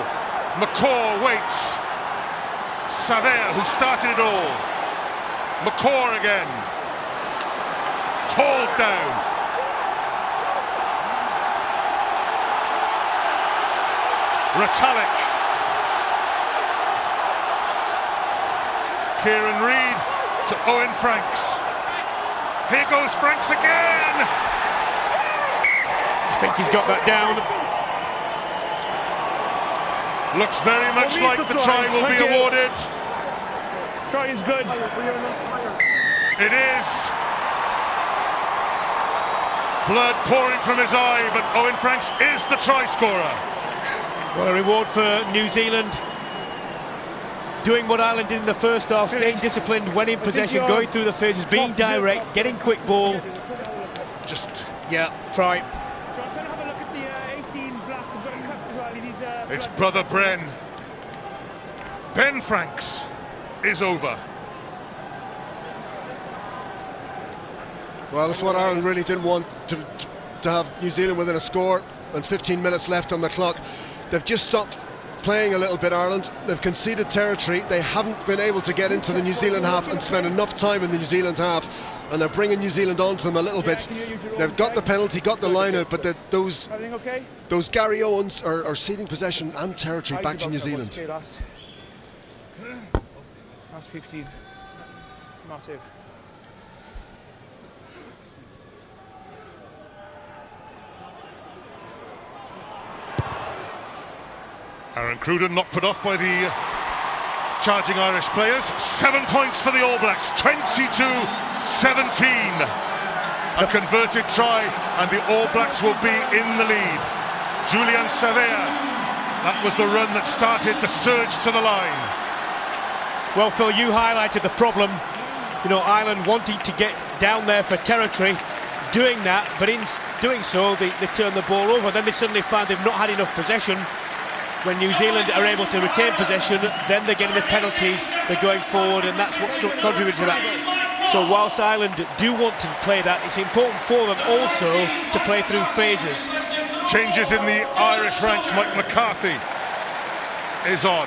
McCaw waits. Savea, who started it all. McCaw again. Hauled down. Retallick. Kieran Reid to Owen Franks. Here goes Franks again. I think he's got that down. Looks very much like the try will be awarded. Try is good. It is. Blood pouring from his eye, but Owen Franks is the try scorer. Well, a reward for New Zealand. Doing what Ireland did in the first half, staying disciplined when in possession, going through the phases, being direct, getting quick ball. Just, yeah, try. It's brother Bren. Ben Franks is over. Well, that's what Ireland really didn't want, to have New Zealand within a score and 15 minutes left on the clock. They've just stopped playing a little bit, Ireland. They've conceded territory. They haven't been able to get into the New Zealand half and spend enough time in the New Zealand half, and they're bringing New Zealand onto them a little bit. They've got the penalty, got the line out, but those Gary Owens are ceding possession and territory back to New Zealand. Last 15. Massive. Aaron Cruden not put off by the charging Irish players. 7 points for the All Blacks, 22-17. A converted try and the All Blacks will be in the lead. Julian Savea, that was the run that started the surge to the line. Well, Phil, you highlighted the problem. You know, Ireland wanting to get down there for territory, doing that, but in doing so, they turn the ball over. Then they suddenly find they've not had enough possession. When New Zealand are able to retain possession, then they're getting the penalties, they're going forward, and that's what contributed to that. So whilst Ireland do want to play that, it's important for them also to play through phases. Changes in the Irish ranks. Mike McCarthy is on.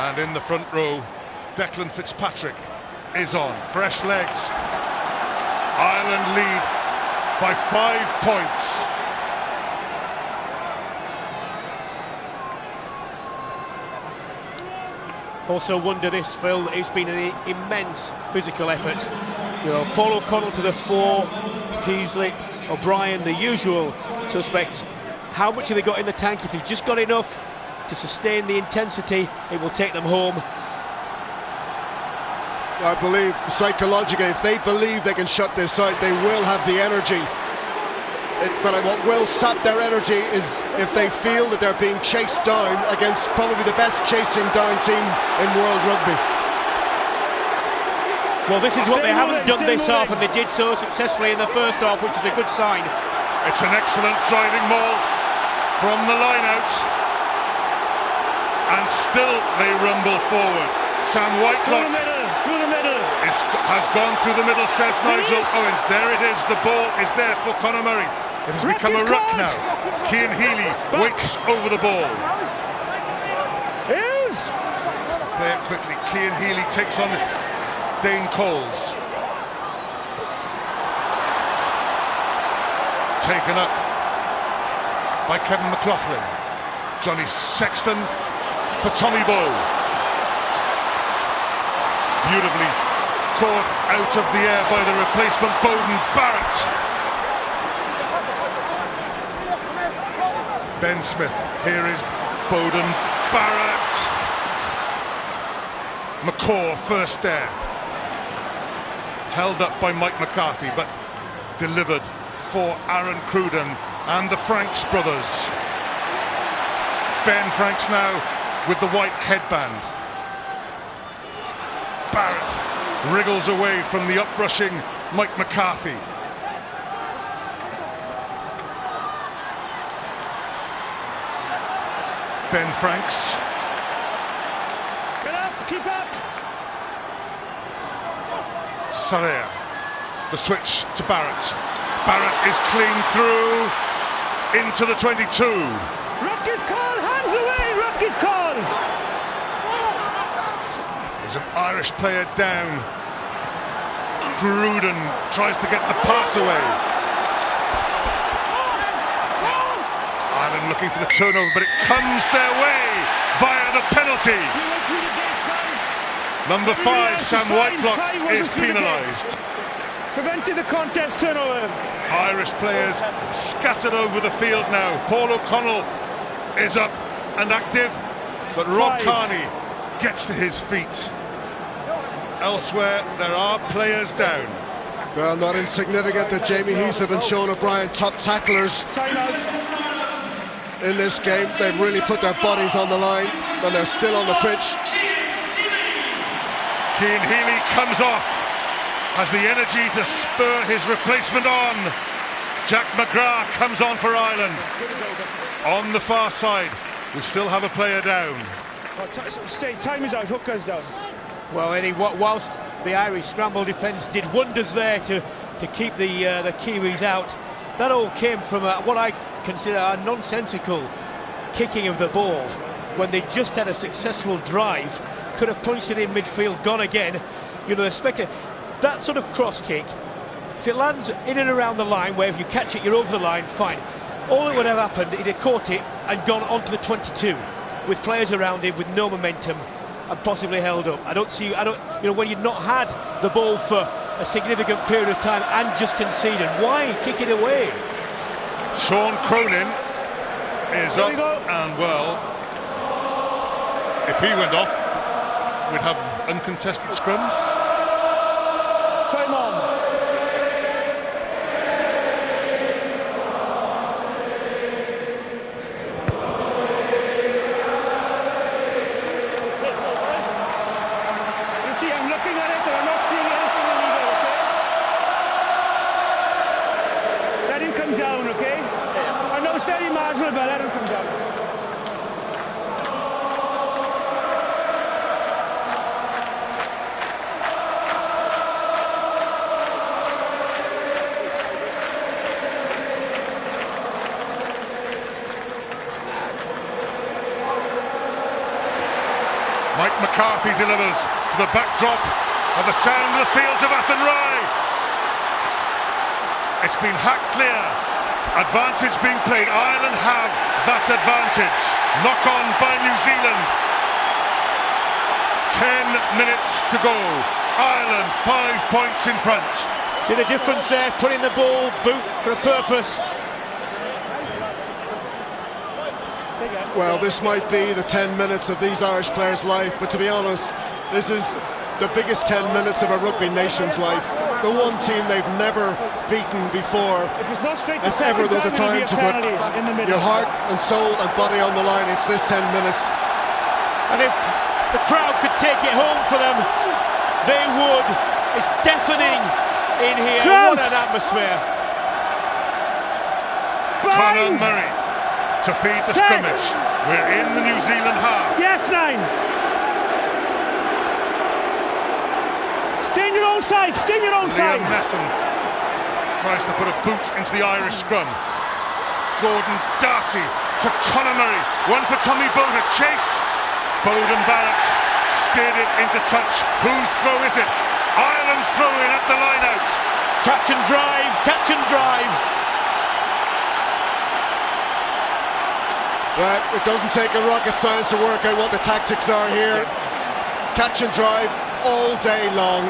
And in the front row, Declan Fitzpatrick is on. Fresh legs. Ireland lead by 5 points. Also wonder this, Phil, it's been an immense physical effort. You know, Paul O'Connell to the fore, Heaslett, O'Brien, the usual suspects. How much have they got in the tank? If they've just got enough to sustain the intensity, it will take them home. I believe psychologically, if they believe they can shut this out, they will have the energy. But what will sap their energy is if they feel that they're being chased down against probably the best chasing down team in world rugby. Well, this is what they haven't done this half, and they did so successfully in the first half, which is a good sign. It's an excellent driving maul from the line out, and still they rumble forward. Sam Whitelock through the middle. Has gone through the middle, says Nigel Owens. There it is, the ball is there for Conor Murray. It has become a ruck now. Cian Healy wakes over the ball. Play it quickly. Cian Healy takes on Dane Coles. Taken up by Kevin McLaughlin. Johnny Sexton for Tommy Bowe. Beautifully caught out of the air by the replacement Bowden Barrett. Ben Smith, here is Bowden Barrett. McCaw first there. Held up by Mike McCarthy, but delivered for Aaron Cruden and the Franks brothers. Ben Franks now with the white headband. Barrett wriggles away from the uprushing Mike McCarthy. Ben Franks. Get up, keep up. Sarrea. The switch to Barrett. Barrett is clean through into the 22. Ruck is called, hands away, ruck is called. There's an Irish player down. Cruden tries to get the pass away. Ireland looking for the turnover, but it comes their way via the penalty. Number 5, Sam Whitelock, is penalised. Prevented the contest turnover. Irish players scattered over the field now. Paul O'Connell is up and active, but Rob Kearney gets to his feet. Elsewhere, there are players down. Well, not insignificant that Jamie Heaslip and Sean O'Brien, top tacklers in this game. They've really put their bodies on the line, and they're still on the pitch. Cian Healy comes off, has the energy to spur his replacement on. Jack McGrath comes on for Ireland. On the far side, we still have a player down. Time is out, Hooker's down. Well, Eddie, whilst the Irish scramble defence did wonders there to keep the Kiwis out, that all came from what I consider a nonsensical kicking of the ball when they just had a successful drive, could have punched it in midfield, gone again. You know, that sort of cross kick, if it lands in and around the line, where if you catch it you're over the line, fine. All that would have happened, he'd have caught it and gone onto the 22 with players around him with no momentum and possibly held up. You know, when you've not had the ball for a significant period of time and just conceded, why kick it away? Sean Cronin is up, and well, if he went off, we'd have uncontested scrums. Time on. I'm looking at it, but I'm not seeing anything illegal, okay? Let him come down, okay? I know it's very marginal, but let him come down. Mike McCarthy delivers to the backdrop of the sound of the fields of Athenry. It's been hacked clear. Advantage being played. Ireland have that advantage. Knock on by New Zealand. 10 minutes to go. Ireland 5 points in front. See the difference there, putting the ball boot for a purpose. Well, this might be the 10 minutes of these Irish players' life, but to be honest, this is the biggest 10 minutes of a rugby nation's life. The one team they've never beaten before. If ever there was a time to put your heart and soul and body on the line, it's this 10 minutes. And if the crowd could take it home for them, they would. It's deafening in here. Crowds. What an atmosphere. Conor Murray to feed the scrimmage. We're in the New Zealand half. Yes, 9. Stay in your own side, stay in your own side. Liam Nesson tries to put a boot into the Irish scrum. Gordon Darcy to Conor Murray. One for Tommy Bowe to chase. Bowden Barrett steered it into touch. Whose throw is it? Ireland's throw in at the line out. Catch and drive, catch and drive. But it doesn't take a rocket science to work out what the tactics are here. Catch and drive all day long.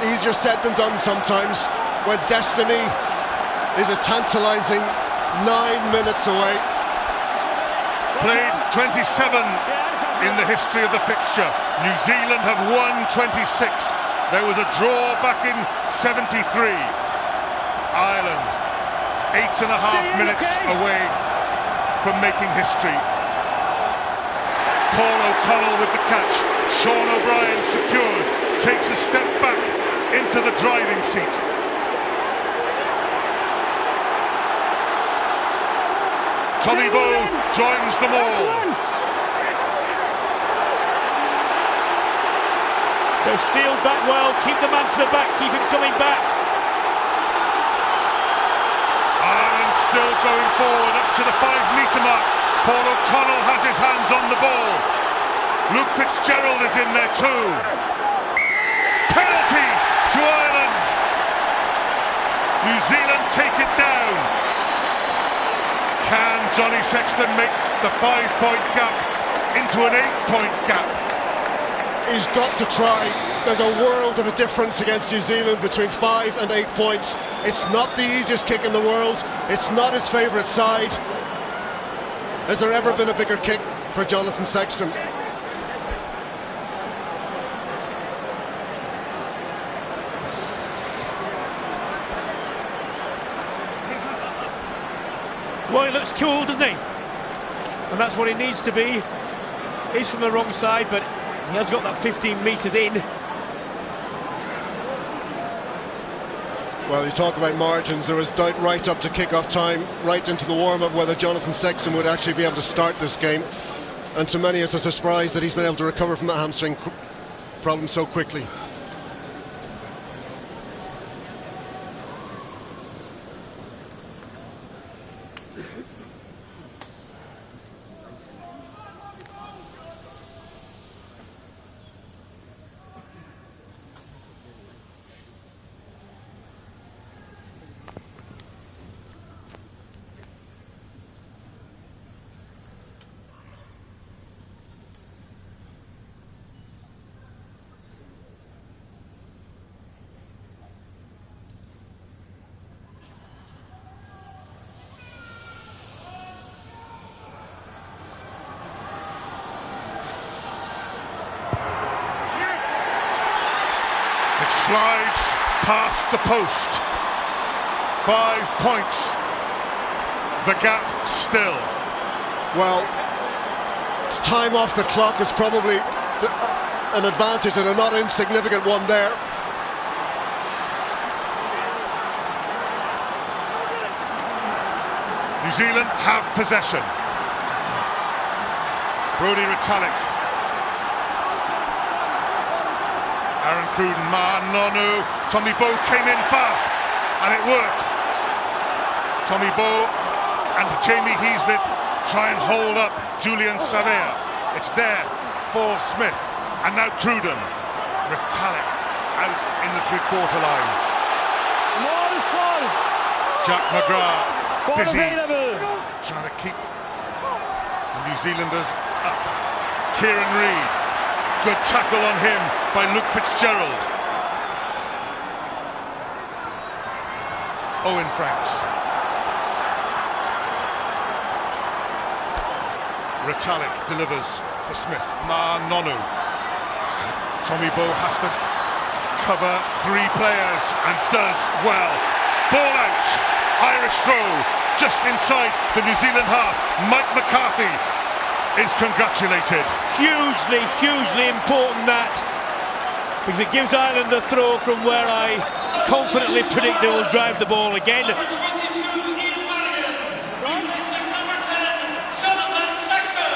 Easier said than done sometimes when destiny is a tantalising 9 minutes away. Played 27 in the history of the fixture. New Zealand have won 26. There was a draw back in 73. Ireland 8.5 minutes away from making history. Paul O'Connell with the catch. Sean O'Brien secures, takes a step back into the driving seat. Tommy Bowe joins them all. They've sealed that well. Keep the man to the back, keep him coming back. Ireland still going forward up to the 5-metre mark. Paul O'Connell has his hands on the ball. Luke Fitzgerald is in there too. Penalty to Ireland. New Zealand take it down. Can Johnny Sexton make the 5-point gap into an 8-point gap? He's got to try. There's a world of a difference against New Zealand between 5 and 8 points. It's not the easiest kick in the world. It's not his favourite side. Has there ever been a bigger kick for Jonathan Sexton? Well, he looks cool, doesn't he? And that's what he needs to be. He's from the wrong side, but he has got that 15 metres in. Well, you talk about margins. There was doubt right up to kick-off time, right into the warm-up, whether Jonathan Sexton would actually be able to start this game. And to many, it's a surprise that he's been able to recover from that hamstring problem so quickly. Slides past the post. 5 points. The gap still. Well, time off the clock is probably an advantage, and a not insignificant one there. New Zealand have possession. Brodie Retallick. Aaron Cruden, Nonu. Tommy Bowe came in fast, and it worked. Tommy Bowe and Jamie Heaslett try and hold up Julian Savea. It's there for Smith, and now Cruden. Retallick out in the three-quarter line. Ball is called. Jack McGrath Ball busy available. trying to keep the New Zealanders up. Kieran Reid. Good tackle on him by Luke Fitzgerald. Owen Franks. Retallick delivers for Smith. Nonu. Tommy Bowe has to cover 3 players and does well. Ball out, Irish throw, just inside the New Zealand half. Mike McCarthy is congratulated. Hugely important that, because it gives Ireland the throw from where I confidently predict they will drive the ball again.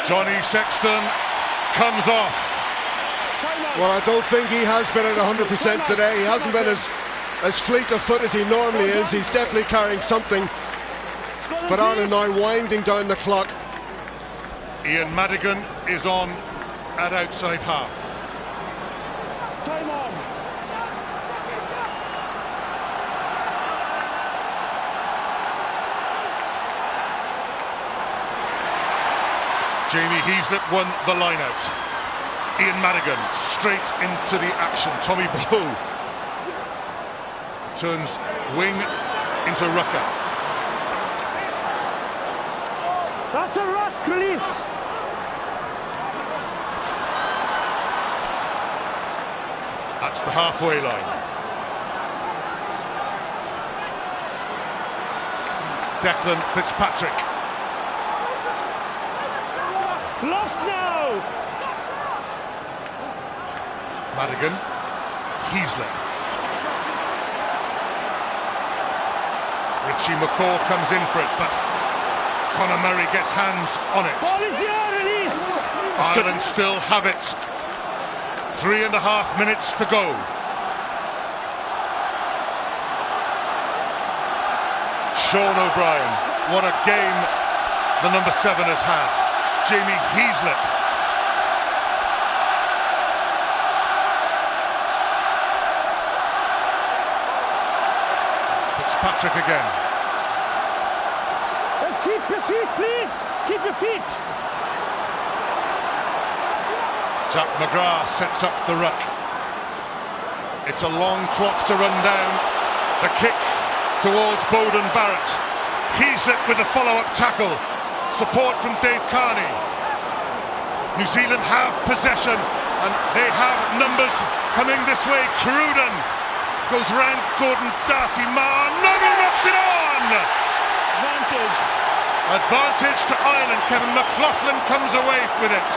Johnny Sexton comes off. Well, I don't think he has been at 100% today. He hasn't been as fleet of foot as he normally is. He's definitely carrying something. But Ireland now winding down the clock. Ian Madigan is on at outside half. Time on. Jamie Heaslip won the line-out. Ian Madigan straight into the action. Tommy Bowe turns wing into rucker. That's a ruck, release. That's the halfway line. Declan Fitzpatrick. Lost now. Madigan, Heaslip. Richie McCaw comes in for it, but Conor Murray gets hands on it. Ball is here, release. Ireland still have it. 3.5 minutes to go. Sean O'Brien, what a game the number 7 has had. Jamie Heaslip. Fitzpatrick again. Let's keep your feet, please. Keep your feet. Jack McGrath sets up the ruck. It's a long clock to run down. The kick towards Bowden Barrett. Heaslip with the follow-up tackle. Support from Dave Carney. New Zealand have possession and they have numbers coming this way. Cruden goes round Gordon Darcy. Nogo knocks it on! Advantage to Ireland. Kevin McLaughlin comes away with it.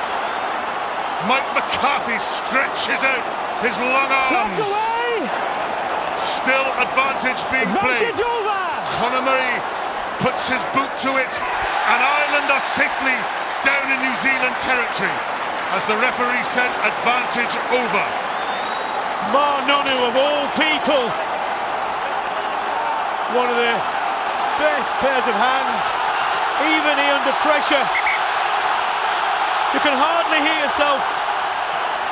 Mike McCarthy stretches out his long arms. Still advantage being played. Conor Murray puts his boot to it, and Ireland are safely down in New Zealand territory. As the referee said, advantage over. Nonu of all people. One of the best pairs of hands. Even he under pressure. You can hardly hear yourself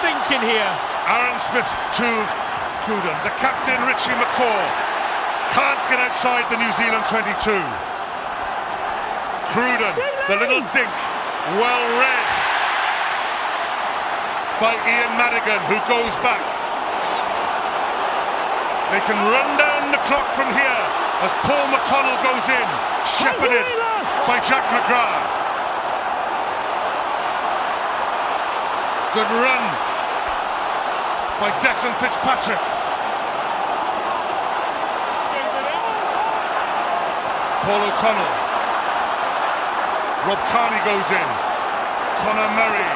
thinking here. Aaron Smith to Cruden. The captain, Richie McCaw, can't get outside the New Zealand 22. Cruden, the little dink, well read by Ian Madigan, who goes back. They can run down the clock from here as Paul McConnell goes in, shepherded by Jack McGrath. Good run by Declan Fitzpatrick. Paul O'Connell. Rob Carney goes in. Conor Murray.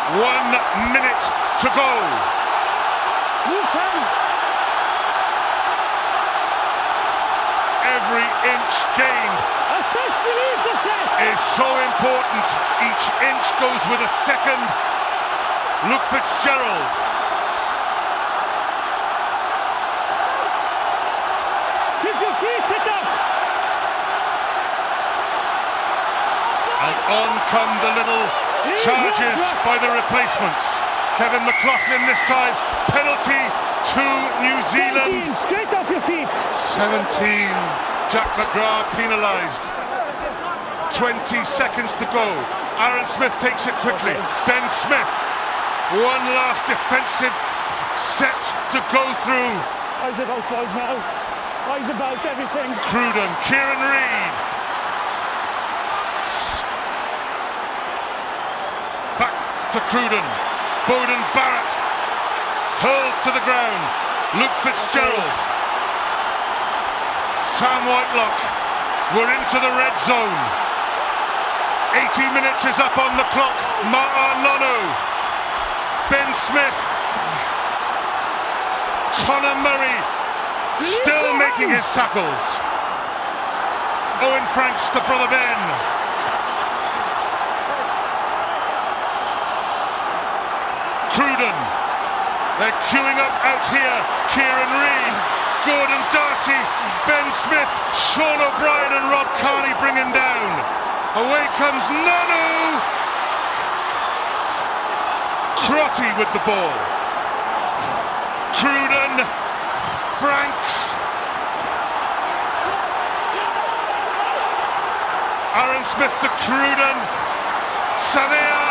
One minute to go. Every inch gained is so important. Each inch goes with a second. Luke Fitzgerald. Keep your feet up. And on come the little charges by the replacements. Kevin McLaughlin this time. Penalty to New Zealand. 17, straight off your feet. 17. Jack McGrath penalised. 20 seconds to go. Aaron Smith takes it quickly. Ben Smith. One last defensive set to go through. Eyes about boys now. Eyes about everything. Cruden, Kieran Reid. to Cruden. Bowden Barrett hurled to the ground. Luke Fitzgerald. Sam Whitelock. We're into the red zone. 80 minutes is up on the clock. Ma'a Nono. Ben Smith. Conor Murray still making his tackles. Owen Franks to brother Ben. Cruden. They're queuing up out here. Kieran Reid, Gordon Darcy, Ben Smith, Sean O'Brien and Rob Carney bring him down. Away comes Nonu. Crotty with the ball. Cruden, Franks. Aaron Smith to Cruden. Savea.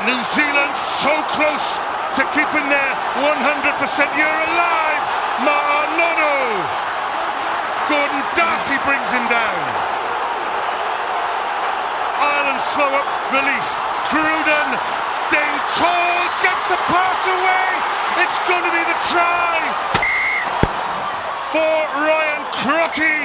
New Zealand so close to keeping their 100%. You're alive, Ma'a Nono. Gordon Darcy brings him down. Ireland slow up release. Cruden. Dane Coles gets the pass away. It's going to be the try for Ryan Crotty.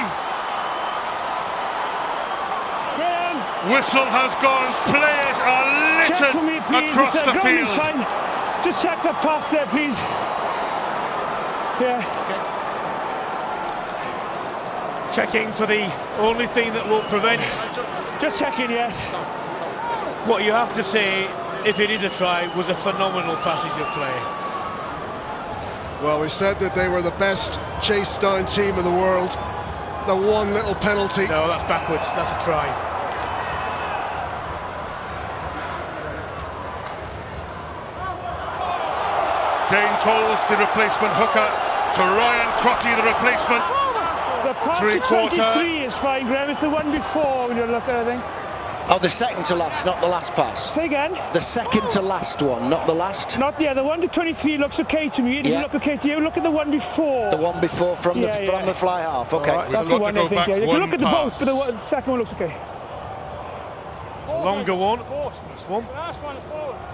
Whistle has gone. Players are littered me, across the field. Just check the pass there, please. Yeah. Okay. Checking for the only thing that will prevent. Just checking, yes. What you have to say, if it is a try, was a phenomenal passage of play. Well, we said that they were the best chase down team in the world. The one little penalty. No, that's backwards. That's a try. Dane Coles, the replacement hooker, to Ryan Crotty, the replacement. The pass to 23 is fine, Graham. It's the one before when you're looking, I think. Oh, the second to last, not the last pass. Say again? The second to last one, not the last. Not the 1 to 23 looks okay to me. It doesn't look okay to you. Look at the one before. The one before from the fly half. Okay, right, that's the one I think. You can look at the both, but the second one looks okay. It's a longer one. That's one.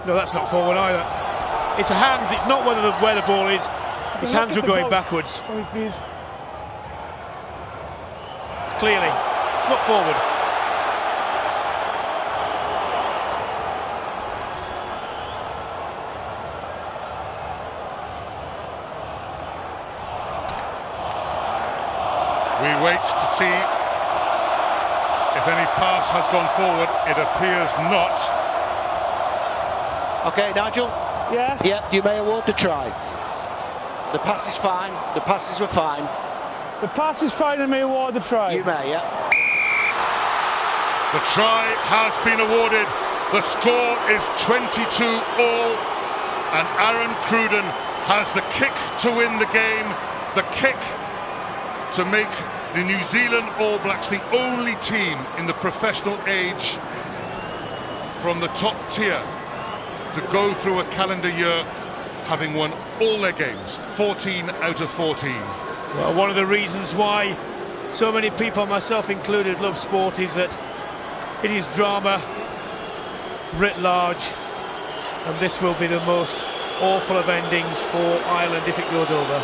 No, that's not forward either. It's a hands. It's not where the ball is. His hands were going backwards. Please. Clearly, it's not forward. We wait to see if any pass has gone forward. It appears not. Okay, Nigel. Yes. Yeah, you may award the try. The pass is fine. The passes were fine. The pass is fine and may award the try. You may, yeah. The try has been awarded. The score is 22-all, and Aaron Cruden has the kick to win the game. The kick to make the New Zealand All Blacks the only team in the professional age from the top tier to go through a calendar year having won all their games, 14 out of 14. Well, one of the reasons why so many people, myself included, love sport is that it is drama writ large, and this will be the most awful of endings for Ireland if it goes over.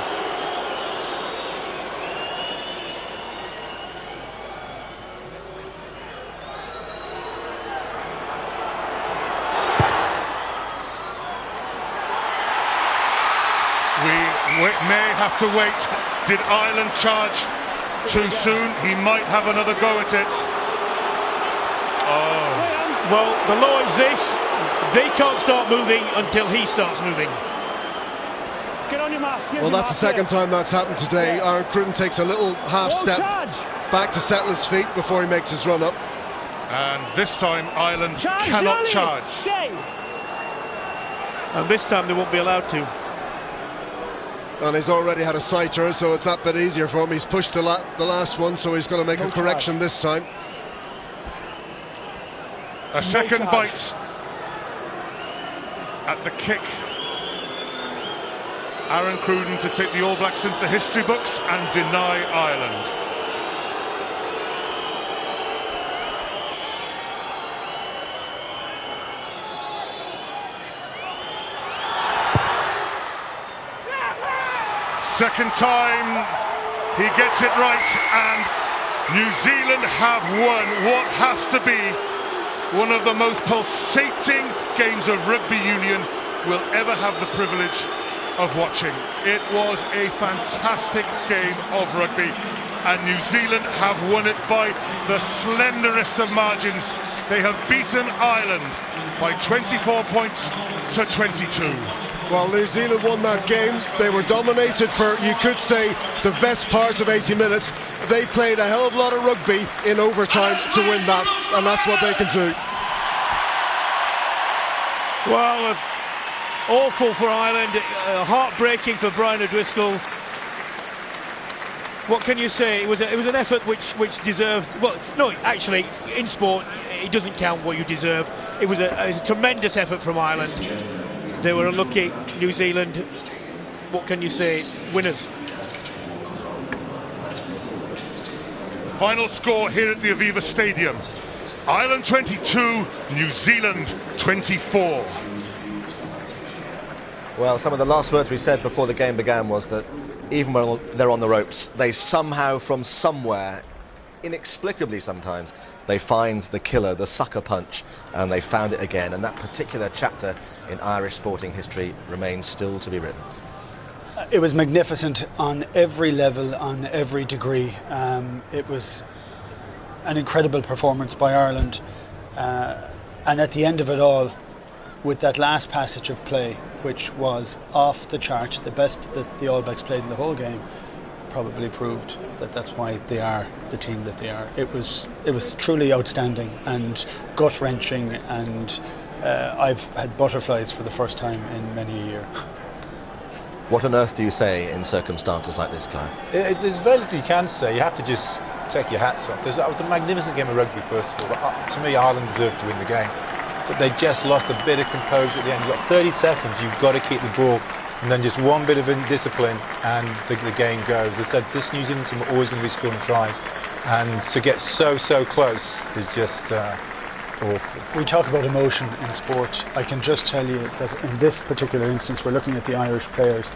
We may have to wait. Did Ireland charge too soon? He might have another go at it. Oh. Well, the law is this: they can't start moving until he starts moving. Get on your mark. Well, that's the second time that's happened today. Yeah. Aaron Cruden takes a little half step back to settle his feet before he makes his run up. And this time Ireland cannot charge. Stay. And this time they won't be allowed to. And he's already had a sighter, so it's that bit easier for him. He's pushed the last one, so he's going to make a correction this time. A second bite at the kick. Aaron Cruden to take the All Blacks into the history books and deny Ireland. second time he gets it right, and New Zealand have won what has to be one of the most pulsating games of rugby union we'll ever have the privilege of watching. It was a fantastic game of rugby, and New Zealand have won it by the slenderest of margins. They have beaten Ireland by 24 points to 22. Well, New Zealand won that game. They were dominated for, you could say, the best part of 80 minutes. They played a hell of a lot of rugby in overtime to win that, and that's what they can do. Well, awful for Ireland, heartbreaking for Brian O'Driscoll. What can you say? It was an effort which deserved. Well, no, actually, in sport, it doesn't count what you deserve. It was a tremendous effort from Ireland. They were unlucky. New Zealand, what can you say? Winners. Final score here at the Aviva Stadium: Ireland 22, New Zealand 24. Well, some of the last words we said before the game began was that even when they're on the ropes, they somehow, from somewhere, inexplicably sometimes, they find the killer, the sucker punch, and they found it again. And that particular chapter in Irish sporting history remains still to be written. It was magnificent on every level, on every degree. It was an incredible performance by Ireland. And at the end of it all, with that last passage of play, which was off the chart, the best that the All Blacks played in the whole game, probably proved that that's why they are the team that they are. It was truly outstanding and gut-wrenching, and I've had butterflies for the first time in many a year. What on earth do you say in circumstances like this, Clive? There's very little you can say. You have to just take your hats off. That was a magnificent game of rugby, first of all. But to me, Ireland deserved to win the game. But they just lost a bit of composure at the end. You've got 30 seconds, you've got to keep the ball, and then just one bit of indiscipline and the game goes. As I said, this New Zealand team are always going to be scoring tries, and to get so close is just awful. We talk about emotion in sport. I can just tell you that in this particular instance, we're looking at the Irish players.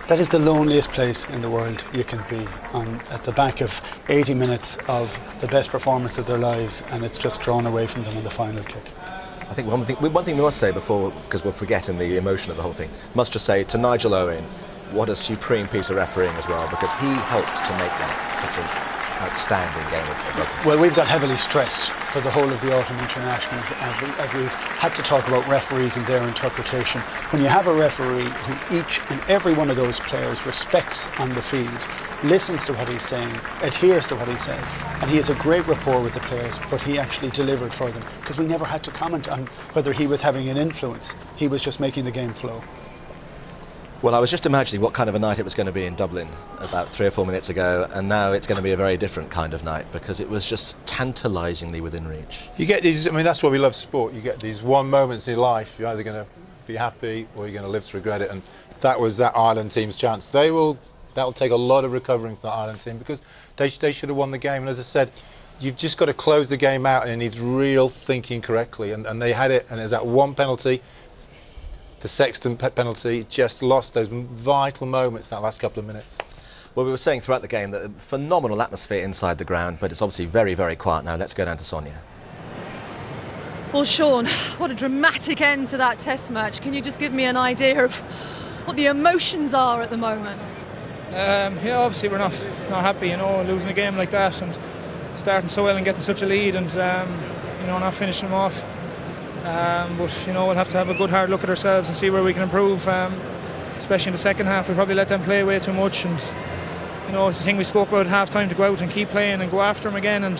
That is the loneliest place in the world you can be, at the back of 80 minutes of the best performance of their lives, and it's just drawn away from them in the final kick. I think one thing we must say before, because we'll forget in the emotion of the whole thing, must just say to Nigel Owen, what a supreme piece of refereeing as well, because he helped to make that such an outstanding game of rugby. Well, we've got heavily stressed for the whole of the autumn internationals as we've had to talk about referees and their interpretation. When you have a referee who each and every one of those players respects on the field, listens to what he's saying, adheres to what he says, and he has a great rapport with the players, but he actually delivered for them, because we never had to comment on whether he was having an influence. He was just making the game flow. Well, I was just imagining what kind of a night it was going to be in Dublin about 3 or 4 minutes ago, and now it's going to be a very different kind of night, because it was just tantalisingly within reach. You get these, I mean, that's why we love sport. You get these one moments in life, you're either going to be happy or you're going to live to regret it, and that was that Ireland team's chance. That'll take a lot of recovering for the Ireland team, because they should have won the game. And as I said, you've just got to close the game out, and it needs real thinking correctly. And they had it, and there's that one penalty, the Sexton penalty, just lost those vital moments that last couple of minutes. Well, we were saying throughout the game that a phenomenal atmosphere inside the ground, but it's obviously very, very quiet now. Let's go down to Sonia. Well, Sean, what a dramatic end to that test match. Can you just give me an idea of what the emotions are at the moment? Yeah, obviously we're not happy, losing a game like that and starting so well and getting such a lead and not finishing them off. But we'll have to have a good hard look at ourselves and see where we can improve. Especially in the second half, we probably let them play way too much, and it's the thing we spoke about at half time, to go out and keep playing and go after them again, and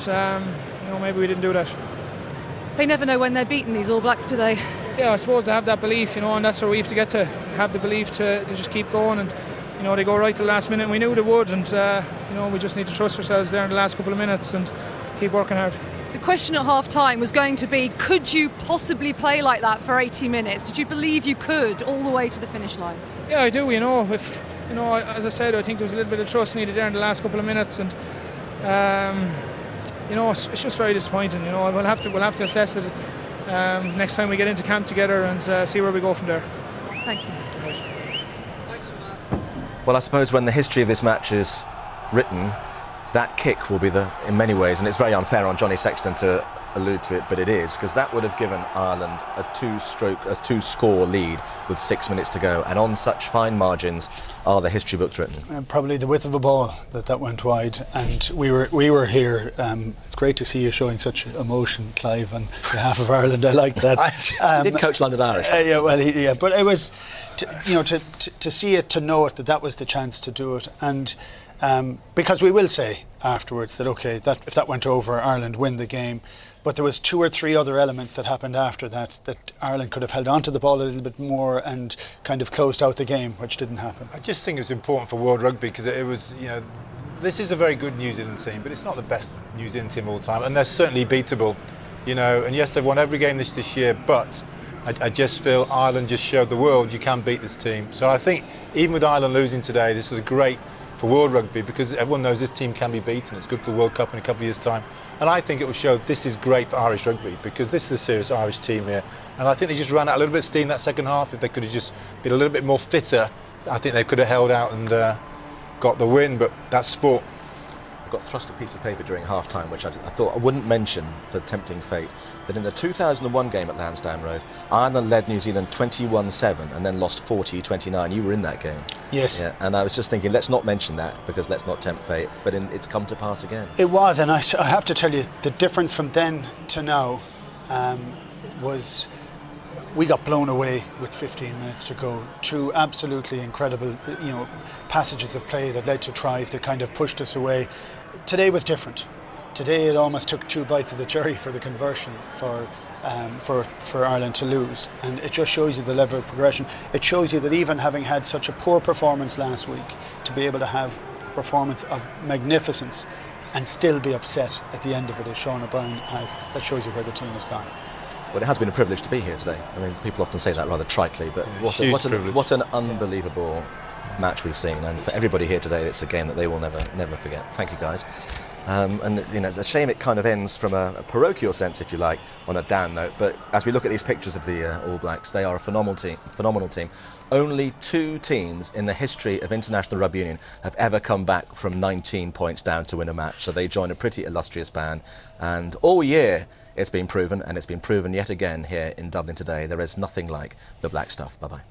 maybe we didn't do that. They never know when they're beaten, these All Blacks, do they? Yeah, I suppose they have that belief, and that's where we have to get to, have the belief to just keep going, and they go right to the last minute, and we knew they would, and we just need to trust ourselves there in the last couple of minutes and keep working hard. The question at half-time was going to be, could you possibly play like that for 80 minutes? Did you believe you could all the way to the finish line? Yeah, I do, if as I said, I think there was a little bit of trust needed there in the last couple of minutes, and it's just very disappointing. We'll have to assess it next time we get into camp together and see where we go from there. Thank you. Well, Well, I suppose when the history of this match is written, that kick will be in many ways, and it's very unfair on Johnny Sexton to allude to it, but it is, because that would have given Ireland a two-score lead with 6 minutes to go, and on such fine margins are the history books written. And probably the width of a ball that went wide, and we were here. It's great to see you showing such emotion, Clive, on behalf of Ireland. I like that. He did coach London Irish. But it was, to see it, to know it, that was the chance to do it, and because we will say afterwards that if that went over, Ireland win the game. But there was 2 or 3 other elements that happened after that Ireland could have held on to the ball a little bit more and kind of closed out the game, which didn't happen. I just think it was important for World Rugby because it was, this is a very good New Zealand team, but it's not the best New Zealand team all the time, and they're certainly beatable, and yes, they've won every game this year, but I just feel Ireland just showed the world you can beat this team. So I think even with Ireland losing today, this is great for World Rugby because everyone knows this team can be beaten. It's good for the World Cup in a couple of years' time. And I think it will show this is great for Irish rugby because this is a serious Irish team here. And I think they just ran out a little bit of steam that second half. If they could have just been a little bit more fitter, I think they could have held out and got the win. But that's sport. I got thrust a piece of paper during half-time, which I thought I wouldn't mention for tempting fate, that in the 2001 game at Lansdowne Road, Ireland led New Zealand 21-7 and then lost 40-29. You were in that game. Yes. Yeah, and I was just thinking, let's not mention that because let's not tempt fate, but it's come to pass again. It was, and I have to tell you, the difference from then to now was we got blown away with 15 minutes to go. 2 absolutely incredible, passages of play that led to tries that kind of pushed us away. Today was different. Today it almost took 2 bites of the cherry for the conversion for Ireland to lose, and it just shows you the level of progression. It shows you that even having had such a poor performance last week, to be able to have a performance of magnificence and still be upset at the end of it, as Sean O'Brien has, that shows you where the team has gone. Well, it has been a privilege to be here today. I mean, people often say that rather tritely, but what an unbelievable match we've seen, and for everybody here today, it's a game that they will never forget. Thank you, guys. And it's a shame it kind of ends from a parochial sense, if you like, on a down note. But as we look at these pictures of the All Blacks, they are a phenomenal team. Only 2 teams in the history of International Rugby Union have ever come back from 19 points down to win a match. So they join a pretty illustrious band. And all year it's been proven, and it's been proven yet again here in Dublin today. There is nothing like the black stuff. Bye-bye.